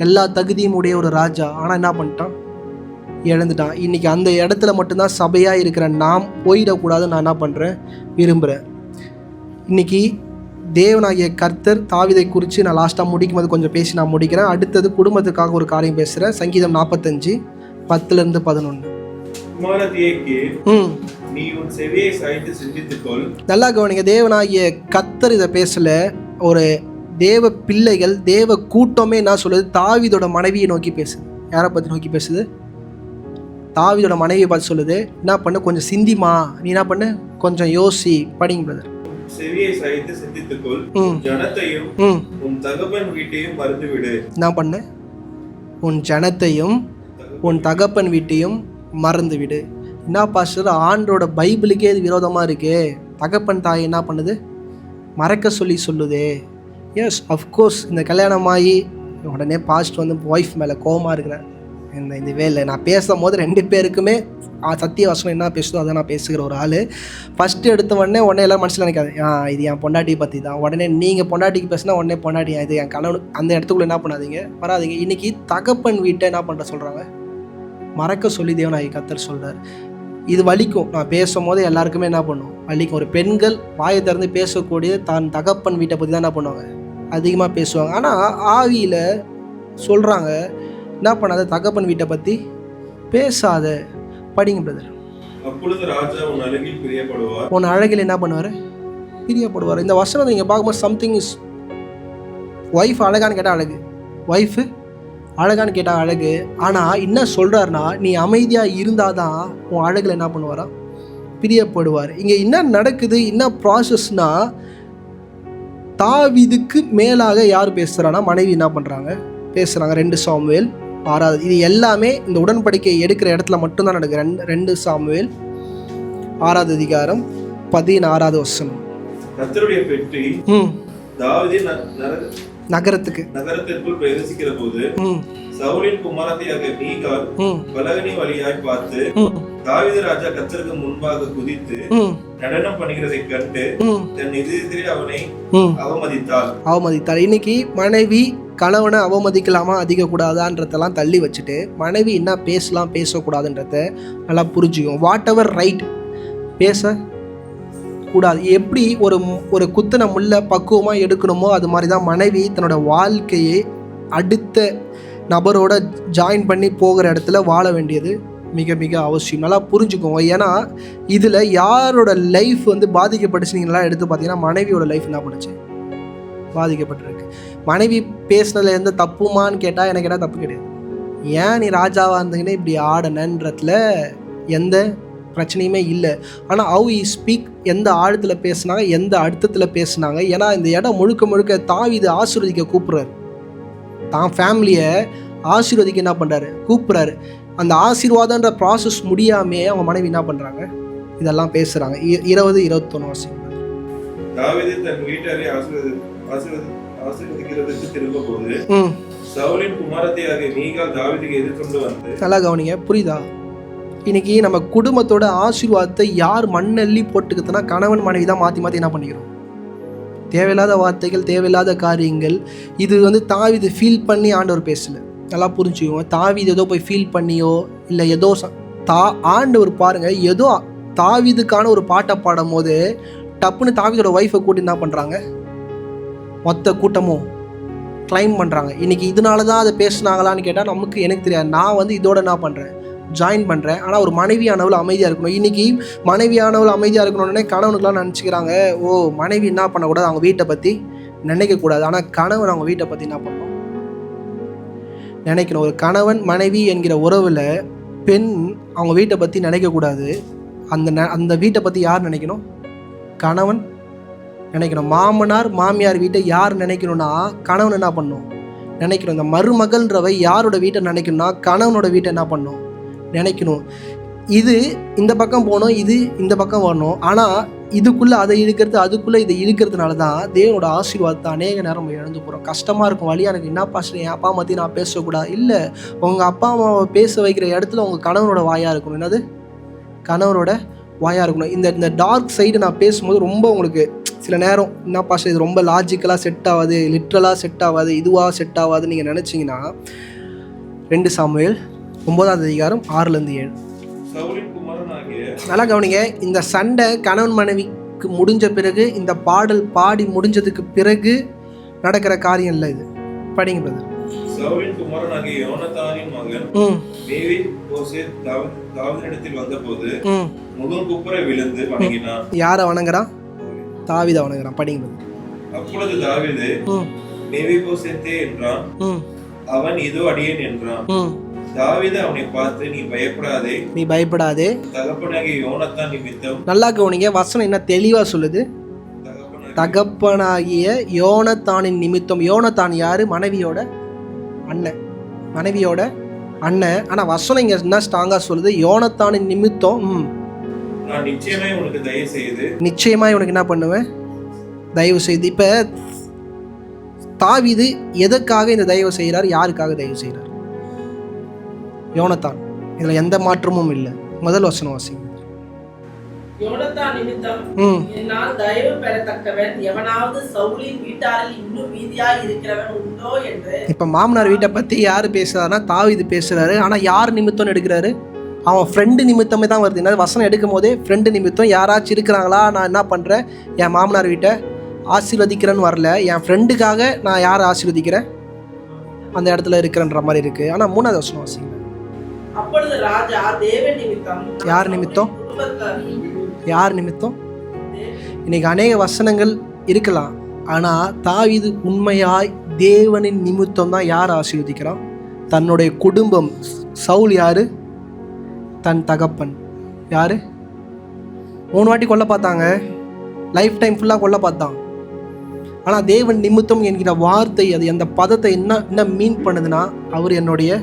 C: எல்லா தகுதியும் உடைய ஒரு ராஜா. ஆனால் என்ன பண்ணிட்டான்? இழந்துட்டான். இன்றைக்கி அந்த இடத்துல மட்டும்தான் சபையாக இருக்கிற நாம் போயிடக்கூடாதுன்னு நான் என்ன பண்ணுறேன்? விரும்புகிறேன். இன்றைக்கி தேவனாகிய கர்த்தர் தாவீதை குறித்து நான் லாஸ்ட்டாக முடிக்கும் போது கொஞ்சம் பேசி நான் முடிக்கிறேன். அடுத்தது குடும்பத்துக்காக ஒரு காரியம் பேசுகிறேன். சங்கீதம் 45 10-11. நல்லா கவனிங்க. தேவனாகிய கர்த்தர் இதை பேசல, ஒரு தேவ பிள்ளைகள், தேவ கூட்டமே என்ன சொல்லுது? தாவீதோட மனைவியை நோக்கி பேசுது. யாரை பற்றி நோக்கி பேசுது? தாவீதோட மனைவியை பார்த்து சொல்லுது, என்ன பண்ணு, கொஞ்சம் சிந்திமா, நீ என்ன பண்ணு, கொஞ்சம் யோசி. படிங்க பிரதர்.
B: செவியை சாய்த்து சிந்தித்துக்கொள், ஜனத்தையும் உன் தகப்பன் வீட்டையும் மறந்துவிடு.
A: என்ன பண்ணு? உன் ஜனத்தையும் உன் தகப்பன் வீட்டையும் மறந்து விடு. என்ன பாஸ்டர், ஆண்டோட பைபிளுக்கே இது விரோதமாக இருக்கே. தகப்பன் தாய் என்ன பண்ணுது? மறக்க சொல்லி சொல்லுதே. Yes, of course. இந்த கல்யாணமாகி உடனே பாஸ்ட் வந்து ஒய்ஃப் மேலே கோபமாக இருக்கிறேன். இந்த வேலை நான் பேசும் போது 2 பேருக்குமே சத்திய வசனம் என்ன பேசுதோ அதை நான் பேசுகிற ஒரு ஆள். ஃபஸ்ட்டு எடுத்த உடனே எல்லோரும் மனசில் நினைக்காது, இது என் பொண்டாட்டி பற்றி தான். உடனே நீங்கள் பொண்டாட்டிக்கு பேசினா உடனே பொண்டாட்டி, இது என் கணவன். அந்த இடத்துக்குள்ளே என்ன பண்ணாதீங்க, வராதிங்க. இன்றைக்கி தகப்பன் வீட்டை என்ன பண்ணுற சொல்கிறாங்க? மறக்க சொல்லி தேவனாகிய கர்த்தர் சொல்கிறார். இது வலிக்கும். நான் பேசும் போது எல்லாருக்குமே என்ன பண்ணும்? வலிக்கும். ஒரு பெண்கள் வாயை திறந்து பேசக்கூடிய தான் தகப்பன் வீட்டை பற்றி தான் என்ன பண்ணுவாங்க? அதிகமாக பேசுவாங்க. ஆனால் ஆவியில் சொல்கிறாங்க, என்ன பண்ணாத, தகப்பன் வீட்டை பற்றி பேசாத. படிங்க பிரதர்.
B: அப்பொழுது ராஜா உன் அழகில் பிரியப்படுவார்.
A: உன் அழகில் என்ன பண்ணுவார்? பிரியப்படுவார். இந்த வசனத்தை நீங்கள் பார்க்கும்போது சம்திங் இஸ். ஒய்ஃப் அழகான்னு கேட்டால் அழகு, ஒய்ஃபு அழகான்னு கேட்டால் அழகு. ஆனால் என்ன சொல்கிறாருன்னா, நீ அமைதியாக இருந்தால் தான் உன் அழகில் என்ன பண்ணுவாரா? பிரியப்படுவார். இங்கே என்ன நடக்குது, என்ன ப்ராசஸ்னால், தாவீதுக்கு மேலாக யார் பேசுகிறான்னா மனைவி என்ன பண்ணுறாங்க? பேசுகிறாங்க. 2 சாமுவேல் 6. இது எல்லாமே இந்த உடன்படிக்கை எடுக்கிற இடத்துல மட்டும்தான் நடக்குது. 2 சாமுவேல் 6 அதிகாரம் 16 வசனம்.
B: கர்த்தருடைய பெட்டி தாவீதின் நகரத்திற்குள் பிரவேசிக்கிற போது சவுலின் குமாரத்தியாக மீகாள் பலகனி வழியாய் பார்த்து தாவீது ராஜா கர்த்தருக்கு முன்பாக குதித்து நடனம் பண்ணுகிறதை கண்டு தன் இதயத்திலே அவனை அவமதித்தாள். இன்னைக்கு மனைவி கணவனை அவமதிக்கலாமா அதிகக்கூடாதான்றதெல்லாம் தள்ளி வச்சுட்டு மனைவி என்ன பேசலாம் பேசக்கூடாதுன்றத நல்லா புரிஞ்சுக்கும். வாட் எவர் ரைட் பேசக்கூடாது. எப்படி ஒரு குத்தனை முள்ள பக்குவமாக எடுக்கணுமோ அது மாதிரி தான் மனைவி தன்னோட வாழ்க்கையை அடுத்த நபரோட ஜாயின் பண்ணி போகிற இடத்துல வாழ வேண்டியது மிக மிக அவசியம். நல்லா புரிஞ்சுக்கோங்க. ஏன்னா இதில் யாரோட லைஃப் வந்து பாதிக்கப்பட்டுச்சு நீங்கள் நல்லா எடுத்து பார்த்தீங்கன்னா மனைவியோட லைஃப் என்ன பண்ணுச்சு? பாதிக்கப்பட்டிருக்கு. மனைவி பேசுனதுல எந்த தப்புமான்னு கேட்டால் எனக்கு என்ன தப்பு கிடையாது. ஏன் நீ ராஜாவாக இருந்தீங்கன்னா இப்படி ஆடனன்றதுல எந்த
A: பிரச்சனையுமே இல்லை. ஆனால் ஹவ் ஈ ஸ்பீக், எந்த ஆழத்தில் பேசுனாங்க, எந்த அர்த்தத்தில் பேசுனாங்க. ஏன்னா இந்த இடம் முழுக்க முழுக்க தாவீது ஆசீர்வதிக்க கூப்பிட்றாரு, தான் ஃபேமிலியை ஆசீர்வதிக்க என்ன பண்ணுறாரு, கூப்பிட்றாரு. அந்த ஆசீர்வாதன்ற ப்ராசஸ் முடியாமே அவங்க மனைவி என்ன பண்ணுறாங்க, இதெல்லாம் பேசுகிறாங்க. 20-21 வருஷம்
B: தாவீது தன் வீட்டாரை ஆசீர்வதிக்கிறதுக்கு திரும்பும்போது சவுலின் குமாரத்தியாகிய மீகாள் தாவீதுக்கு எதிர்கொண்டு வந்து. நல்லா
A: கவனிங்க, புரியுதா? இன்னைக்கு நம்ம குடும்பத்தோட ஆசீர்வாதத்தை யார் மண்ணள்ளி போட்டுக்குதுன்னா கணவன் மனைவி தான் மாற்றி மாற்றி என்ன பண்ணிக்கிறோம். தேவையில்லாத வார்த்தைகள், தேவையில்லாத காரியங்கள். இது வந்து தாவீது ஃபீல் பண்ணி ஆண்டவர் பேசல. நல்லா புரிஞ்சுக்குவோம். தாவீது ஏதோ போய் ஃபீல் பண்ணியோ இல்லை ஏதோ ஆண்டவர் பாருங்க, ஏதோ தாவீதுக்கான ஒரு பாட்டை பாடும் போது டப்புன்னு தாவீதோட ஒய்ஃபை கூட்டி என்ன பண்ணுறாங்க, மொத்த கூட்டமும் கிளைம் பண்ணுறாங்க. இன்றைக்கி இதனால தான் அதை பேசுனாங்களான்னு கேட்டால் எனக்கு தெரியாது. நான் வந்து இதோட என்ன பண்ணுறேன், ஜாயின் பண்ணுறேன். ஆனால் ஒரு மனைவியானவள் அமைதியாக இருக்கணும். இன்றைக்கி மனைவியானவள் அமைதியாக இருக்கணும்னே கணவனுக்குலாம் நினச்சிக்கிறாங்க, ஓ மனைவி என்ன பண்ணக்கூடாது, அவங்க வீட்டை பற்றி நினைக்கக்கூடாது. ஆனால் கணவன் அவங்க வீட்டை பற்றி என்ன பண்ணணும், நினைக்கணும். ஒரு கணவன் மனைவி என்கிற உறவில் பெண் அவங்க வீட்டை பற்றி நினைக்கக்கூடாது. அந்த வீட்டை பற்றி யார் நினைக்கணும், கணவன் நினைக்கணும். மாமனார் மாமியார் வீட்டை யார் நினைக்கணும்னா கணவன் என்ன பண்ணணும், நினைக்கணும். இந்த மருமகள்ன்றவை யாரோட வீட்டை நினைக்கணும்னா கணவனோட வீட்டை என்ன பண்ணணும், நினைக்கணும். இது இந்த பக்கம் போகணும், இது இந்த பக்கம் வரணும். ஆனால் இதுக்குள்ளே அதை இழுக்கிறது, அதுக்குள்ளே இதை இழுக்கிறதுனால தான் தேவனோட ஆசீர்வாதத்தை அநேக நேரம் இழந்து போகிறோம். கஷ்டமாக இருக்கும், வழியாக எனக்கு என்ன பாசம், என் அப்பா அம்மா நான் பேசக்கூடாது. இல்லை, உங்கள் அப்பா அம்மாவை பேச வைக்கிற இடத்துல உங்கள் கணவனோட வாயாக இருக்கணும். என்னது, கணவனோட வாயாக இருக்கணும். இந்த டார்க் சைடு நான் பேசும்போது ரொம்ப உங்களுக்கு சில நேரம் என்ன பாஷா இது ரொம்ப லாஜிக்கலாக செட் ஆகாது, லிட்ரலாக செட் ஆகாது, இதுவாக செட் ஆகாதுன்னு நீங்கள் நினச்சிங்கன்னா 2 சாமுவேல் 9:6-7. நல்லா கவனிங்க. இந்த சண்டை கணவன் மனைவிக்கு முடிஞ்ச பிறகு, இந்த பாடல் பாடி முடிஞ்சதுக்கு பிறகு நடக்கிற காரியம் இல்லை. இது படிங்க பிரதர்.
B: சவுலின் குமாரனாகிய யோனத்தானின் மகன் மேவிபோசேத் தாவீதினிடத்தில் வந்தபோது முகங்குப்புற விழுந்து வணங்கினான்.
A: யாரை வணங்குறான், தாவீதை வணங்குறான். படிங்க.
B: அப்பொழுது தாவீது மேவிபோசேத்தே என்றான். அவன் இதோ அடியேன் என்றான். தாவீது அவனை பார்த்து, நீ பயப்படாதே, தகப்பனாகிய யோனத்தான் நிமித்தம். நல்லா கவனிங்க, வசனம் என்ன தெளிவா சொல்லுது, தகப்பனாகிய யோனத்தானின் நிமித்தம். யோனத்தான் யாரு, மனைவியோட அண்ணன், மனைவியோட அண்ணன். ஆனா வசனம் இங்க என்ன ஸ்ட்ராங்கா சொல்லுது, யோனத்தானின் நிமித்தம் நான் நிச்சயமாய் உனக்கு தயவு செய்து,
A: நிச்சயமாய் உனக்கு என்ன பண்ணுவேன், தயவு செய்து. இப்ப தாவீது எதற்காக இந்த தயவு செய்கிறார், யாருக்காக தயவு செய்கிறார், யோனத்தான். இதுல எந்த மாற்றமும் இல்லை. முதல் வசனம் வாசிங்க.
C: யோனத்தான் நிமித்தம் என்னால் தயவு பெறத்தக்கவன் எவனாவது சவுலின் வீட்டாரில் இன்னும் மீதியாய் இருக்கிறவன் உண்டோ என்று. இப்ப மாமனார் வீட்டை பத்தி யாரு பேசுறாருன்னா தாவீது பேசுறாரு. ஆனா யார் நிமித்தம் எடுக்கிறாரு, அவன் ஃப்ரெண்டு நிமித்தமே தான் வருது. என்ன வசனம் எடுக்கும் போதே ஃப்ரெண்டு நிமித்தம் யாராச்சும் இருக்கிறாங்களா, நான் என்ன பண்ணுறேன், என் மாமனார் வீட்டை ஆசீர்வதிக்கிறேன்னு வரல, என் ஃப்ரெண்டுக்காக நான் யாரை ஆசீர்வதிக்கிறேன், அந்த இடத்துல இருக்கிறன்ற மாதிரி இருக்குது. ஆனால் 3வது வசனம் வாசிங்க. அப்பொழுது ராஜா தேவன் நிமித்தம். யார் நிமித்தம்,
A: யார் நிமித்தம்? இன்னைக்கு அநேக வசனங்கள் இருக்கலாம், ஆனால் தாவீது உண்மையாய் தேவனின் நிமித்தம் தான் யார் ஆசீர்வதிக்கிறான், தன்னுடைய குடும்பம். சவுல் யாரு, தன் தகப்பன். யாரு, 3 வாட்டி கொல்ல பார்த்தாங்க, லைஃப் டைம் ஃபுல்லாக கொல்ல பார்த்தான். ஆனால் தேவன் நிமித்தம் என்கிற வார்த்தை, அது அந்த பதத்தை என்ன மீன் பண்ணுதுன்னா, அவர் என்னுடைய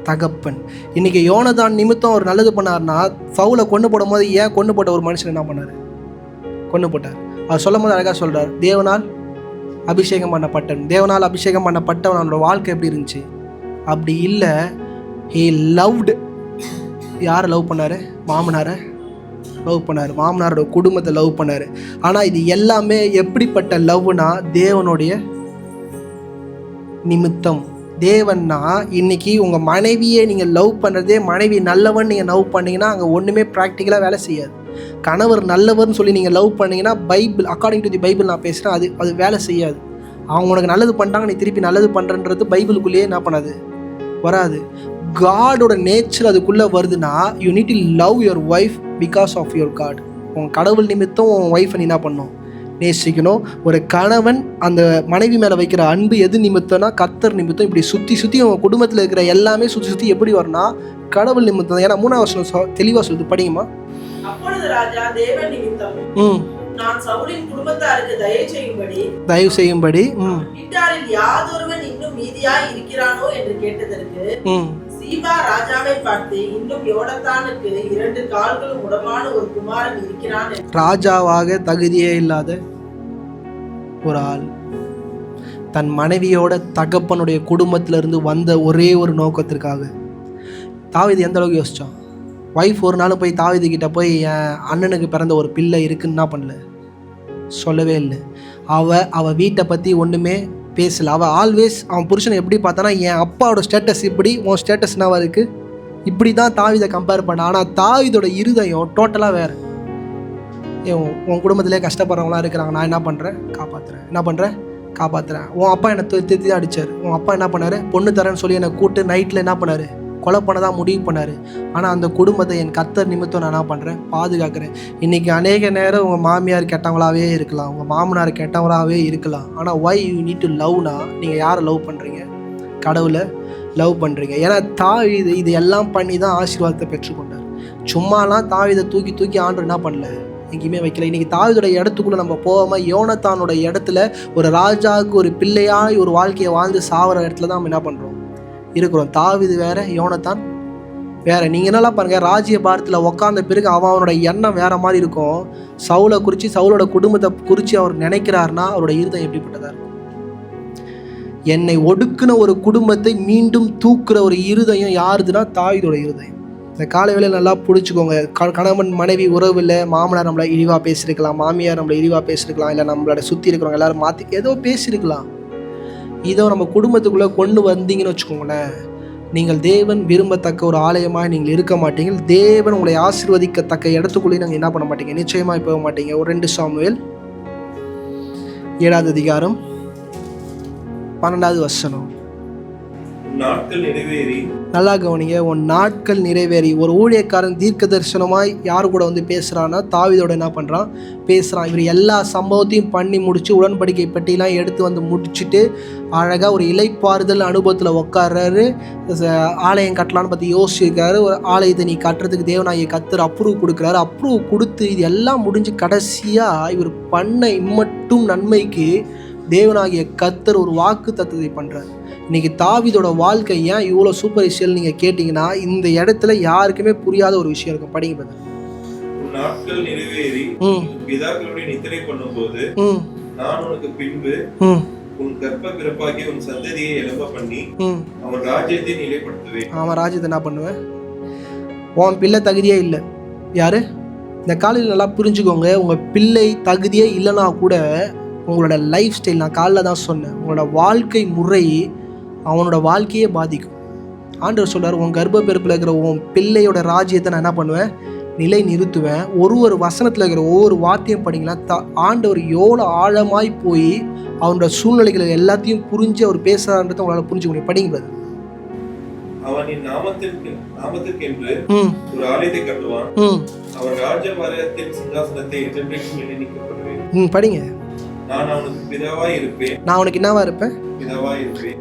A: தகப்பன். இன்னைக்கு யோனத்தான் நிமித்தம் அவர் நல்லது பண்ணார்னா, சவுலை கொண்டு போடும் போது ஏன் கொண்டு போட்ட ஒரு மனுஷன் என்ன பண்ணார், கொண்டு போட்டார். அவர் சொல்லும் போது அழகாக சொல்கிறார், தேவனால் அபிஷேகம் பண்ணப்பட்டவன். தேவனால் அபிஷேகம் பண்ணப்பட்டவன் அவனோட வாழ்க்கை எப்படி இருந்துச்சு, அப்படி இல்லை. ஹே லவ்டு. யாரை லவ் பண்ணார், மாமனாரை லவ் பண்ணார், மாமனாரோட குடும்பத்தை லவ் பண்ணார். ஆனால் இது எல்லாமே எப்படிப்பட்ட லவ்னா, தேவனுடைய நிமித்தம். தேவன்னா இன்னைக்கு உங்கள் மனைவியை நீங்கள் லவ் பண்ணுறதே, மனைவி நல்லவன் நீங்கள் லவ் பண்ணிங்கன்னா அங்கே ஒன்றுமே ப்ராக்டிக்கலாக வேலை செய்யாது. கணவர் நல்லவர்னு சொல்லி நீங்கள் லவ் பண்ணிங்கன்னா, Bible according to the Bible நான் பேசுகிறேன், அது வேலை செய்யாது. அவங்க உனக்கு நல்லது பண்ணிட்டாங்க, நீ திருப்பி நல்லது பண்ணுறன்றது பைபிளுக்குள்ளேயே என்ன பண்ணாது, வராது. காடோட நேச்சர் அதுக்குள்ளே வருதுன்னா, you need to love your wife because of your God. உன் கடவுள் நிமித்தம் உன் ஒய்ஃபை நீ என்ன பண்ணணும், நேசிக்கணும். ஒரு கணவன் அந்த மனைவி மேலே வைக்கிற அன்பு எது நிமித்தம்னா கர்த்தர் நிமித்தம். இப்படி சுற்றி சுற்றி அவங்க குடும்பத்தில் இருக்கிற எல்லாமே சுற்றி சுற்றி எப்படி வரும்னா கடவுள் நிமித்தம். ஏன்னா 3வது வசனம் தெளிவாக சொல்லுது, படிங்கம்மா.
C: அப்பொழுது ராஜா தேவன் நிமித்தம் நான் சவுலின் குடும்பத்தாருக்கு தயவு செய்யும்படி வீட்டாரில் யாதொருவன் இன்னும் மீதியாய் இருக்கிறானோ என்று கேட்டதற்கு சீபா ராஜாவை பார்த்து, இன்னும் யோனத்தானுக்கு 2 கால்களும் உடமான ஒரு குமாரன் இருக்கிறான்.
A: ராஜாவாக தகுதியே இல்லாத ஒரு ஆள் தன் மனைவியோட தகப்பனுடைய குடும்பத்திலிருந்து வந்த ஒரே ஒரு நோக்கத்திற்காக. தாவீது எந்த அளவுக்கு யோசிச்சான்? ஒய்ஃப் ஒரு நாள் போய் தாவீது கிட்ட போய் என் அண்ணனுக்கு பிறந்த ஒரு பிள்ளை இருக்குன்னு என்ன பண்ணல, சொல்லவே இல்லை. அவ வீட்டை பற்றி ஒன்றுமே பேசல. அவள் ஆல்வேஸ் அவன் புருஷனை எப்படி பார்த்தானா, என் அப்பாவோட ஸ்டேட்டஸ் இப்படி, உன் ஸ்டேட்டஸ் என்னவா இருக்குது, இப்படி தான் தாவீதை கம்பேர் பண்ண. ஆனால் தாவீதோட இருதயம் டோட்டலாக வேறு. உன் குடும்பத்திலே கஷ்டப்படுறவங்களாம் இருக்கிறாங்க, நான் என்ன பண்ணுறேன், காப்பாற்றுறேன். உன் அப்பா என்னை திருத்தி தான் அடித்தார். உன் அப்பா என்ன பண்ணார், பொண்ணு தரேன்னு சொல்லி என்னை கூப்பிட்டு நைட்டில் என்ன பண்ணார், கொலை பண்ண தான் முடிவு பண்ணார். ஆனால் அந்த குடும்பத்தை என் கர்த்தர் நிமித்தம் நான் என்ன பண்ணுறேன், பாதுகாக்கிறேன். இன்றைக்கி அநேக நேரம் உங்கள் மாமியார் கெட்டவங்களாகவே இருக்கலாம், உங்கள் மாமனார் கெட்டவங்களாகவே இருக்கலாம். ஆனால் வை யூ நீட் டு லவ்னா, நீங்கள் யாரை லவ் பண்ணுறீங்க, கடவுளை லவ் பண்ணுறீங்க. ஏன்னா தாவீது இது எல்லாம் பண்ணி தான் ஆசீர்வாதத்தை பெற்றுக்கொண்டார். சும்மாலாம் தாவீதை தூக்கி ஆண்டு என்ன பண்ணல, எங்கேயுமே வைக்கல. இன்றைக்கி தாவீதோட இடத்துக்குள்ளே நம்ம போகாமல் யோனத்தானோட இடத்துல ஒரு ராஜாவுக்கு ஒரு பிள்ளையாக ஒரு வாழ்க்கையை வாழ்ந்து சாவர இடத்துல தான் நம்ம என்ன பண்ணுறோம் இருக்கிறோம். தாவீது வேற, யோனத்தான் வேற. நீங்கள் என்னெல்லாம் பாருங்கள், ராஜ்ய பாரத்தில் உட்காந்த பிறகு அவனோட எண்ணம் வேற மாதிரி இருக்கும். சவுலை குறித்து, சவுலோட குடும்பத்தை குறித்து அவர் நினைக்கிறாருன்னா அவரோட இருதயம் எப்படிப்பட்டதா இருக்கும்? என்னை ஒடுக்குன ஒரு குடும்பத்தை மீண்டும் தூக்குற ஒரு இருதயம் யாருதுன்னா தாவீதோட இருதயம். இந்த காலை வேளையில் நல்லா பிடிச்சிக்கோங்க. கணவன் மனைவி உறவு இல்லை, மாமனார் நம்மளை இழிவாக பேசியிருக்கலாம், மாமியார் நம்மளை இழிவாக பேசியிருக்கலாம், இல்லை நம்மளோட சுற்றி இருக்கிறவங்க எல்லாரும் மாற்றி ஏதோ பேசியிருக்கலாம். இதோ நம்ம குடும்பத்துக்குள்ளே கொண்டு வந்தீங்கன்னு வச்சுக்கோங்களேன், நீங்கள் தேவன் விரும்பத்தக்க ஒரு ஆலயமாக நீங்கள் இருக்க மாட்டீங்க. தேவன் உங்களை ஆசீர்வதிக்கத்தக்க இடத்துக்குள்ளேயே நீங்கள் என்ன பண்ண மாட்டீங்க, நிச்சயமாக போக மாட்டீங்க. ஒரு 2 சாமுவேல் 7வது அதிகாரம் 12வது வசனம்.
B: நாட்கள் நிறைவேறி,
A: நல்லா கவனிங்க, உன் நாட்கள் நிறைவேறி. ஒரு ஊழியக்காரன் தீர்க்க தரிசனமாய் யார் கூட வந்து பேசுகிறான்னா தாவீதோட என்ன பண்ணுறான், பேசுகிறான். இவர் எல்லா சம்பவத்தையும் பண்ணி முடிச்சு உடன்படிக்கை பெட்டிலாம் எடுத்து வந்து முடிச்சுட்டு அழகாக ஒரு இலைப்பாறுதல் அனுபவத்தில் உட்கார்றாரு. ஆலயம் கட்டலான்னு பற்றி யோசிச்சிருக்காரு. ஒரு ஆலயத்தை நீ கட்டுறதுக்கு தேவனாகிய கர்த்தர் அப்ரூவ் கொடுக்குறாரு. அப்ரூவ் கொடுத்து இது எல்லாம் முடிஞ்சு கடைசியாக இவர் பண்ண இம்மட்டும் நன்மைக்கு தேவனாகிய கர்த்தர் ஒரு வாக்கு தத்தத்தை பண்ணுறார். இன்றைக்கி தாவீதோட வாழ்க்கை ஏன் இவ்வளோ சூப்பர்ஃபிஷியல் நீங்கள் கேட்டிங்கன்னா, இந்த இடத்துல யாருக்குமே புரியாத ஒரு விஷயம் இருக்கும். படிங்க பதர்.
B: நாட்கள் நிறைவேறி பிதாக்களுடைய நித்திரை பண்ணும்போது நான் உனக்கு பின்பு உன் கர்ப்ப பிறப்பாகி உன் சந்ததியை எழும்ப பண்ணி அவன் ராஜ்யத்தை நிலைப்படுத்துவேன். அவன் ராஜ்யத்தை என்ன பண்ணுவேன், உன் பிள்ளை தகுதியே இல்லை. யாரு இந்த காலையில் நல்லா புரிஞ்சுக்கோங்க, உங்கள் பிள்ளை தகுதியே இல்லைனா கூட உங்களோட லைஃப் ஸ்டைல், நான் காலைல தான் சொன்னேன், உங்களோட வாழ்க்கை முறை அவனோட வாழ்க்கையே பாதிக்கும். ஆண்டவர் சொல்றார், உன் கர்ப்ப பிறப்பில் இருக்கிற உன் பிள்ளையோட ராஜ்யத்தை நான் என்ன பண்ணுவேன், நிலை நிறுத்துவேன். ஒரு வசனத்தில் இருக்கிற ஒவ்வொரு வார்த்தையும் படிங்களா, ஆண்டவர் எவ்வளோ ஆழமாய் போய் அவனோட சூழ்நிலைகளை எல்லாத்தையும் புரிஞ்சு அவர் பேசுறான்றதை உங்களால் புரிஞ்சுக்க முடியும். படிங்க. அவனின் நாமத்திற்கென்று ஒரு ஆலயத்தை கட்டுவான், அவன் ராஜபாரத்தின் சிங்காசனத்தை என்றென்றைக்கும் நிலைநிற்கப்படுவேன். படிங்க. நான் அவனுக்கு பிதாவாய் இருப்பேன். நான் அவனுக்கு என்னவா இருப்பேன்,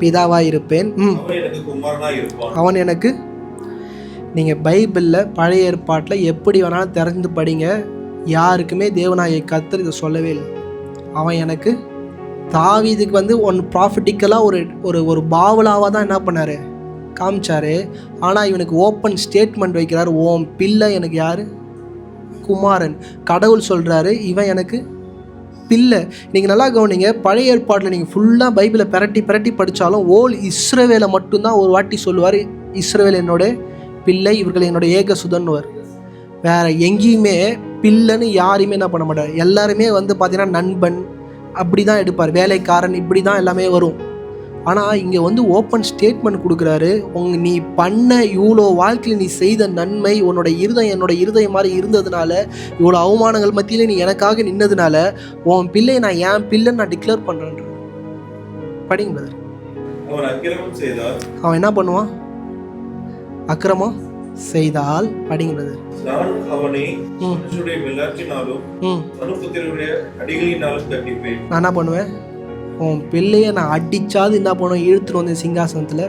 B: பிதாவாய் இருப்பேன். அவன் எனக்கு. நீங்கள் பைபிளில் பழைய ஏற்பாட்டில் எப்படி வேணாலும் திறந்து படிங்க, யாருக்குமே தேவனாகிய கர்த்தர் இதை சொல்லவே இல்லை. அவன் எனக்கு. தாவீதுக்கு வந்து ஒன் ப்ராஃபிட்டிக்கலாக ஒரு பாவலாவாக தான் என்ன பண்ணார், காமிச்சாரு. ஆனால் இவனுக்கு ஓப்பன் ஸ்டேட்மெண்ட் வைக்கிறார், ஓம் பிள்ளை எனக்கு யார், குமாரன். கடவுள் சொல்கிறாரு இவன் எனக்கு பிள்ளை. நீங்கள் நல்லா கவனிங்க, பழைய ஏற்பாட்டில் நீங்கள் ஃபுல்லாக பைபிளை பிரட்டி படித்தாலும் ஓல் இஸ்ரவேலை மட்டும்தான் ஒரு வாட்டி சொல்லுவார், இஸ்ரவேல் என்னோட பிள்ளை, இவர்கள் என்னோட ஏக சுதன்வர். வேறு எங்கேயுமே பிள்ளைன்னு யாரையுமே என்ன பண்ண மாட்டார். எல்லாருமே வந்து பார்த்தீங்கன்னா நண்பன் அப்படி தான் எடுப்பார், வேலைக்காரன் இப்படி தான் எல்லாமே வரும். ஆனால் இங்கே வந்து ஓப்பன் ஸ்டேட்மெண்ட் கொடுக்குறாரு, நீ பண்ண இவ்வளோ வாழ்க்கையில் நீ செய்த நன்மை, உன்னோட இருதயம் என்னோட இருதயம் மாதிரி இருந்ததுனால, இவ்வளோ அவமானங்கள் மத்தியில் நீ எனக்காக நின்னதுனால உன் பிள்ளை நான் என் பிள்ளைன்னு நான் டிக்ளேர் பண்ணுறேன். படிங்க பிரதர். அவன் அக்கிரமம் செய்தால்
A: அவன் என்ன பண்ணுவான், அக்கிரமம் செய்தால் படிங்கிறது.
B: நான் அவனை மனுஷருடைய விளையாட்டினாலும் மனுபுத்திரருடைய அடிகளினாலும் தண்டிப்பேன்.
A: நான் என்ன பண்ணுவேன், உன் பிள்ளைய நான் அடிச்சாது என்ன பண்ணுவேன், இழுத்துட்டு வந்தேன் சிங்காசனத்தில்.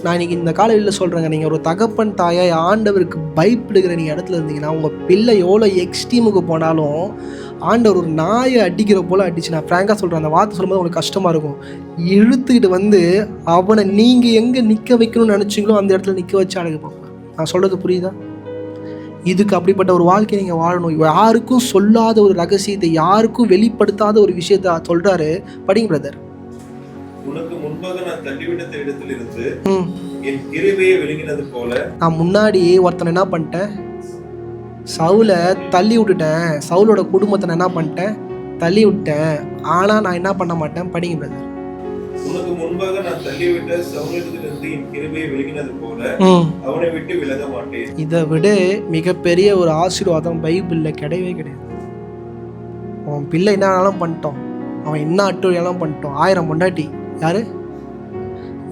A: நான் இன்னைக்கு இந்த காலையில் சொல்கிறேங்க, நீங்கள் ஒரு தகப்பன் தாயாய் ஆண்டவருக்கு பயப்படுகிற நீங்கள் இடத்துல இருந்தீங்கன்னா உங்கள் பிள்ளை எவ்வளோ எக்ஸ்ட்ரீமுக்கு போனாலும் ஆண்டவர் ஒரு நாயை அடிக்கிற போல் அடிச்சு, நான் ஃப்ராங்காக சொல்கிறேன், அந்த வார்த்தை சொல்லும்போது உங்களுக்கு கஷ்டமாக இருக்கும், இழுத்துக்கிட்டு வந்து அவனை நீங்கள் எங்கே நிற்க வைக்கணும்னு நினச்சிங்களோ அந்த இடத்துல நிற்க வச்சு அழகு பார்ப்பேன். நான் சொல்கிறது புரியுதா? இதுக்கு அப்படிப்பட்ட ஒரு வாழ்க்கையை நீங்கள் வாழணும். யாருக்கும் சொல்லாத ஒரு ரகசியத்தை, யாருக்கும் வெளிப்படுத்தாத ஒரு விஷயத்த சொல்கிறாரு. படிங்க பிரதர்.
B: உனக்கு முன்பாக நான் தள்ளிவிட்ட இடத்தில் இருந்து என் கிருபையை விளங்கினது போல. நான்
A: முன்னாடி ஒருத்தனை என்ன பண்ணிட்டேன், சவுலை தள்ளி விட்டுட்டேன். சவுலோட குடும்பத்தை நான் என்ன பண்ணிட்டேன், தள்ளி விட்டேன். ஆனால் நான் என்ன பண்ண மாட்டேன். படிங்க பிரதர்.
B: உனக்கு முன்பாக நான் தள்ளிவிட்ட சவுலிடத்திலிருந்து என் கிருபையை விளங்கினது போல அவனை விட்டு விலக மாட்டேன். இதை விட மிகப்பெரிய ஒரு ஆசீர்வாதம் பைபிள்ல கிடையவே கிடையாது. அவன் பிள்ளை என்னாலும் பண்ணிட்டோம், அவன் என்ன அட்டுழியெல்லாம் பண்ணிட்டோம், 1000 பொண்டாட்டி. யாரு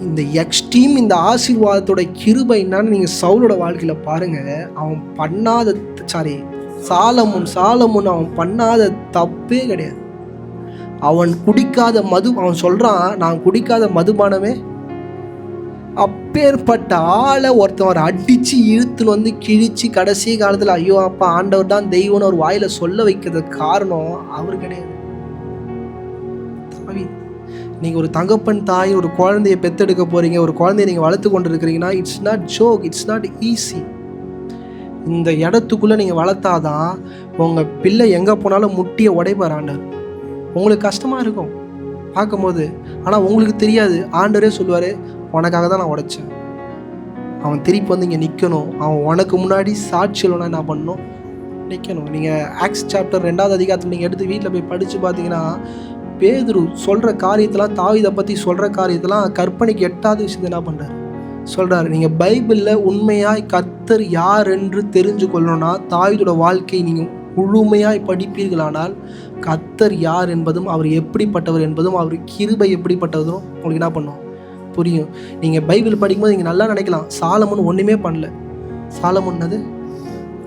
B: இந்த எக்ஸ்ட்ரீம் இந்த ஆசீர்வாதத்தோட கிருபை என்னன்னு நீங்க சவுலோட வாழ்க்கையில பாருங்க. அவன் பண்ணாத சாலமோன் அவன் பண்ணாத தப்பே கிடையாது. அவன் குடிக்காத மது, அவன் சொல்றான் நான் குடிக்காத மதுபானமே. அப்பேற்பட்ட ஆளை ஒருத்தவர் அடிச்சு இழுத்துன்னு வந்து கிழிச்சு கடைசி காலத்துல ஐயோ அப்பா ஆண்டவர் தான் தெய்வம்னு ஒரு வாயில சொல்ல வைக்கிறதுக்கு காரணம் அவர் கிடையாது. நீங்க ஒரு தகப்பன் தாய் ஒரு குழந்தைய பெத்தெடுக்க போறீங்க, ஒரு குழந்தைய நீங்க வளர்த்து கொண்டு இருக்கிறீங்கன்னா it's not joke, it's not easy. இந்த இடத்துக்குள்ள நீங்க வளர்த்தாதான் உங்க பிள்ளை எங்க போனாலும் முட்டிய உடைப்பார் ஆண்டவர். உங்களுக்கு கஷ்டமாக இருக்கும் பார்க்கும்போது, ஆனால் உங்களுக்கு தெரியாது. ஆண்டவரே சொல்லுவார், உனக்காக தான் நான் உடைச்சேன். அவன் திருப்பி வந்து இங்கே நிற்கணும், அவன் உனக்கு முன்னாடி சாட்சியல்னா என்ன பண்ணணும், நிற்கணும். நீங்கள் ஆக்ஸ் சாப்டர் 2வது அதிகாரத்தில் நீங்கள் எடுத்து வீட்டில் போய் படித்து பார்த்தீங்கன்னா பேதுரு சொல்கிற காரியத்தெல்லாம், தாவீதை பற்றி சொல்கிற காரியத்தெல்லாம் கற்பனைக்கு எட்டாத விஷயத்தை என்ன பண்ணுறாரு சொல்கிறாரு. நீங்கள் பைபிளில் உண்மையாய் கர்த்தர் யார் என்று தெரிஞ்சு கொள்ளணும்னா தாவீதோட வாழ்க்கை நீங்கள் முழுமையாய் படிப்பீர்களானால் கர்த்தர் யார் என்பதும் அவர் எப்படிப்பட்டவர் என்பதும் அவர் கிருபை எப்படிப்பட்டதும் உங்களுக்கு என்ன பண்ணும் புரியும். நீங்கள் பைபிள் படிக்கும்போது நீங்கள் நல்லா நினைக்கலாம் சாலமோன் ஒன்றுமே பண்ணல. சாலமோன்னது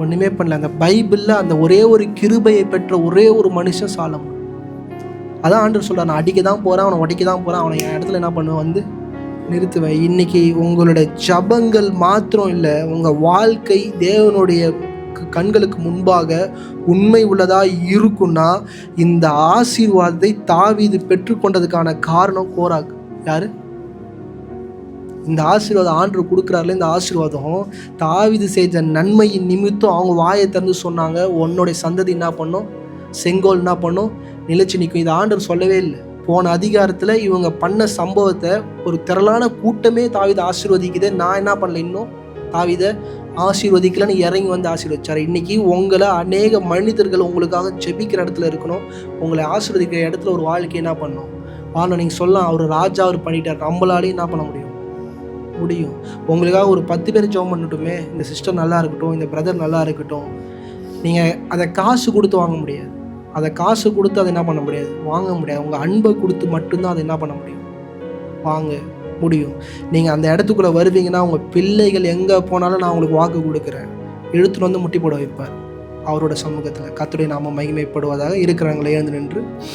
B: ஒன்றுமே பண்ணல. அந்த பைபிளில் அந்த ஒரே ஒரு கிருபையை பெற்ற ஒரே ஒரு மனுஷன் சாலமோன். அதான் ஆண்டவர் சொல்கிறார், நான் அடிக்க தான் போகிறேன், அவனை உடைக்க தான் போகிறேன், அவனை என் இடத்துல என்ன பண்ணுவேன் வந்து நிறுத்துவேன். இன்னைக்கு உங்களோட ஜபங்கள் மாத்திரம் இல்லை, உங்கள் வாழ்க்கை தேவனுடைய கண்களுக்கு முன்பாக உண்மை உள்ளதா இருக்குன்னா இந்த ஆசீர்வாதத்தை தாவீது பெற்றுக்கொண்டதுக்கான காரணம் கோராகு. யாரு இந்த ஆசீர்வாதம் ஆண்டவர் கொடுக்குறாருல, இந்த ஆசீர்வாதம் தாவீது செஞ்ச நன்மையின் நிமித்தம் அவங்க வாயை திறந்து சொன்னாங்க, உன்னுடைய சந்ததி என்ன பண்ணும், செங்கோல் என்ன பண்ணும், நிலைச்சு நிற்கும். இது ஆண்டவர் சொல்லவே இல்லை. போன அதிகாரத்தில் இவங்க பண்ண சம்பவத்தை ஒரு திரளான கூட்டமே தாவீதை ஆசீர்வதிக்குது. நான் என்ன பண்ணல, இன்னும் தாவீதை ஆசீர்வதிக்கலன்னு இறங்கி வந்து ஆசீர்வதிச்சார். இன்னைக்கு உங்களை அநேக மனிதர்கள் உங்களுக்காக ஜெபிக்கிற இடத்துல இருக்கணும், உங்களை ஆசீர்வதிக்கிற இடத்துல ஒரு வாழ்க்கை என்ன பண்ணணும் வாழணும். நீங்கள் சொல்லலாம் அவர் ராஜா அவர் பண்ணிட்டார், நம்மளாலேயும் என்ன பண்ண முடியும். உங்களுக்காக ஒரு 10 பேர் ஜெபம் பண்ணட்டுமே, இந்த சிஸ்டர் நல்லா இருக்கட்டும், இந்த பிரதர் நல்லா இருக்கட்டும். நீங்கள் அதை காசு கொடுத்து வாங்க முடியாது, அதை காசு கொடுத்து அதை என்ன பண்ண முடியாது, வாங்க முடியாது. உங்கள் அன்பை கொடுத்து மட்டும்தான் அதை என்ன பண்ண முடியும், வாங்க முடியும். நீங்கள் அந்த இடத்துக்குள்ளே வருவீங்கன்னா உங்கள் பிள்ளைகள் எங்கே போனாலும் நான் உங்களுக்கு வாக்கு கொடுக்குறேன், இழுத்துட்டு வந்து முட்டி போட வைப்பார் அவரோட சமூகத்தில். கர்த்தருடைய நாமம் மகிமைப்படுவதாக. இருக்கிறவங்களை எழுந்து நின்று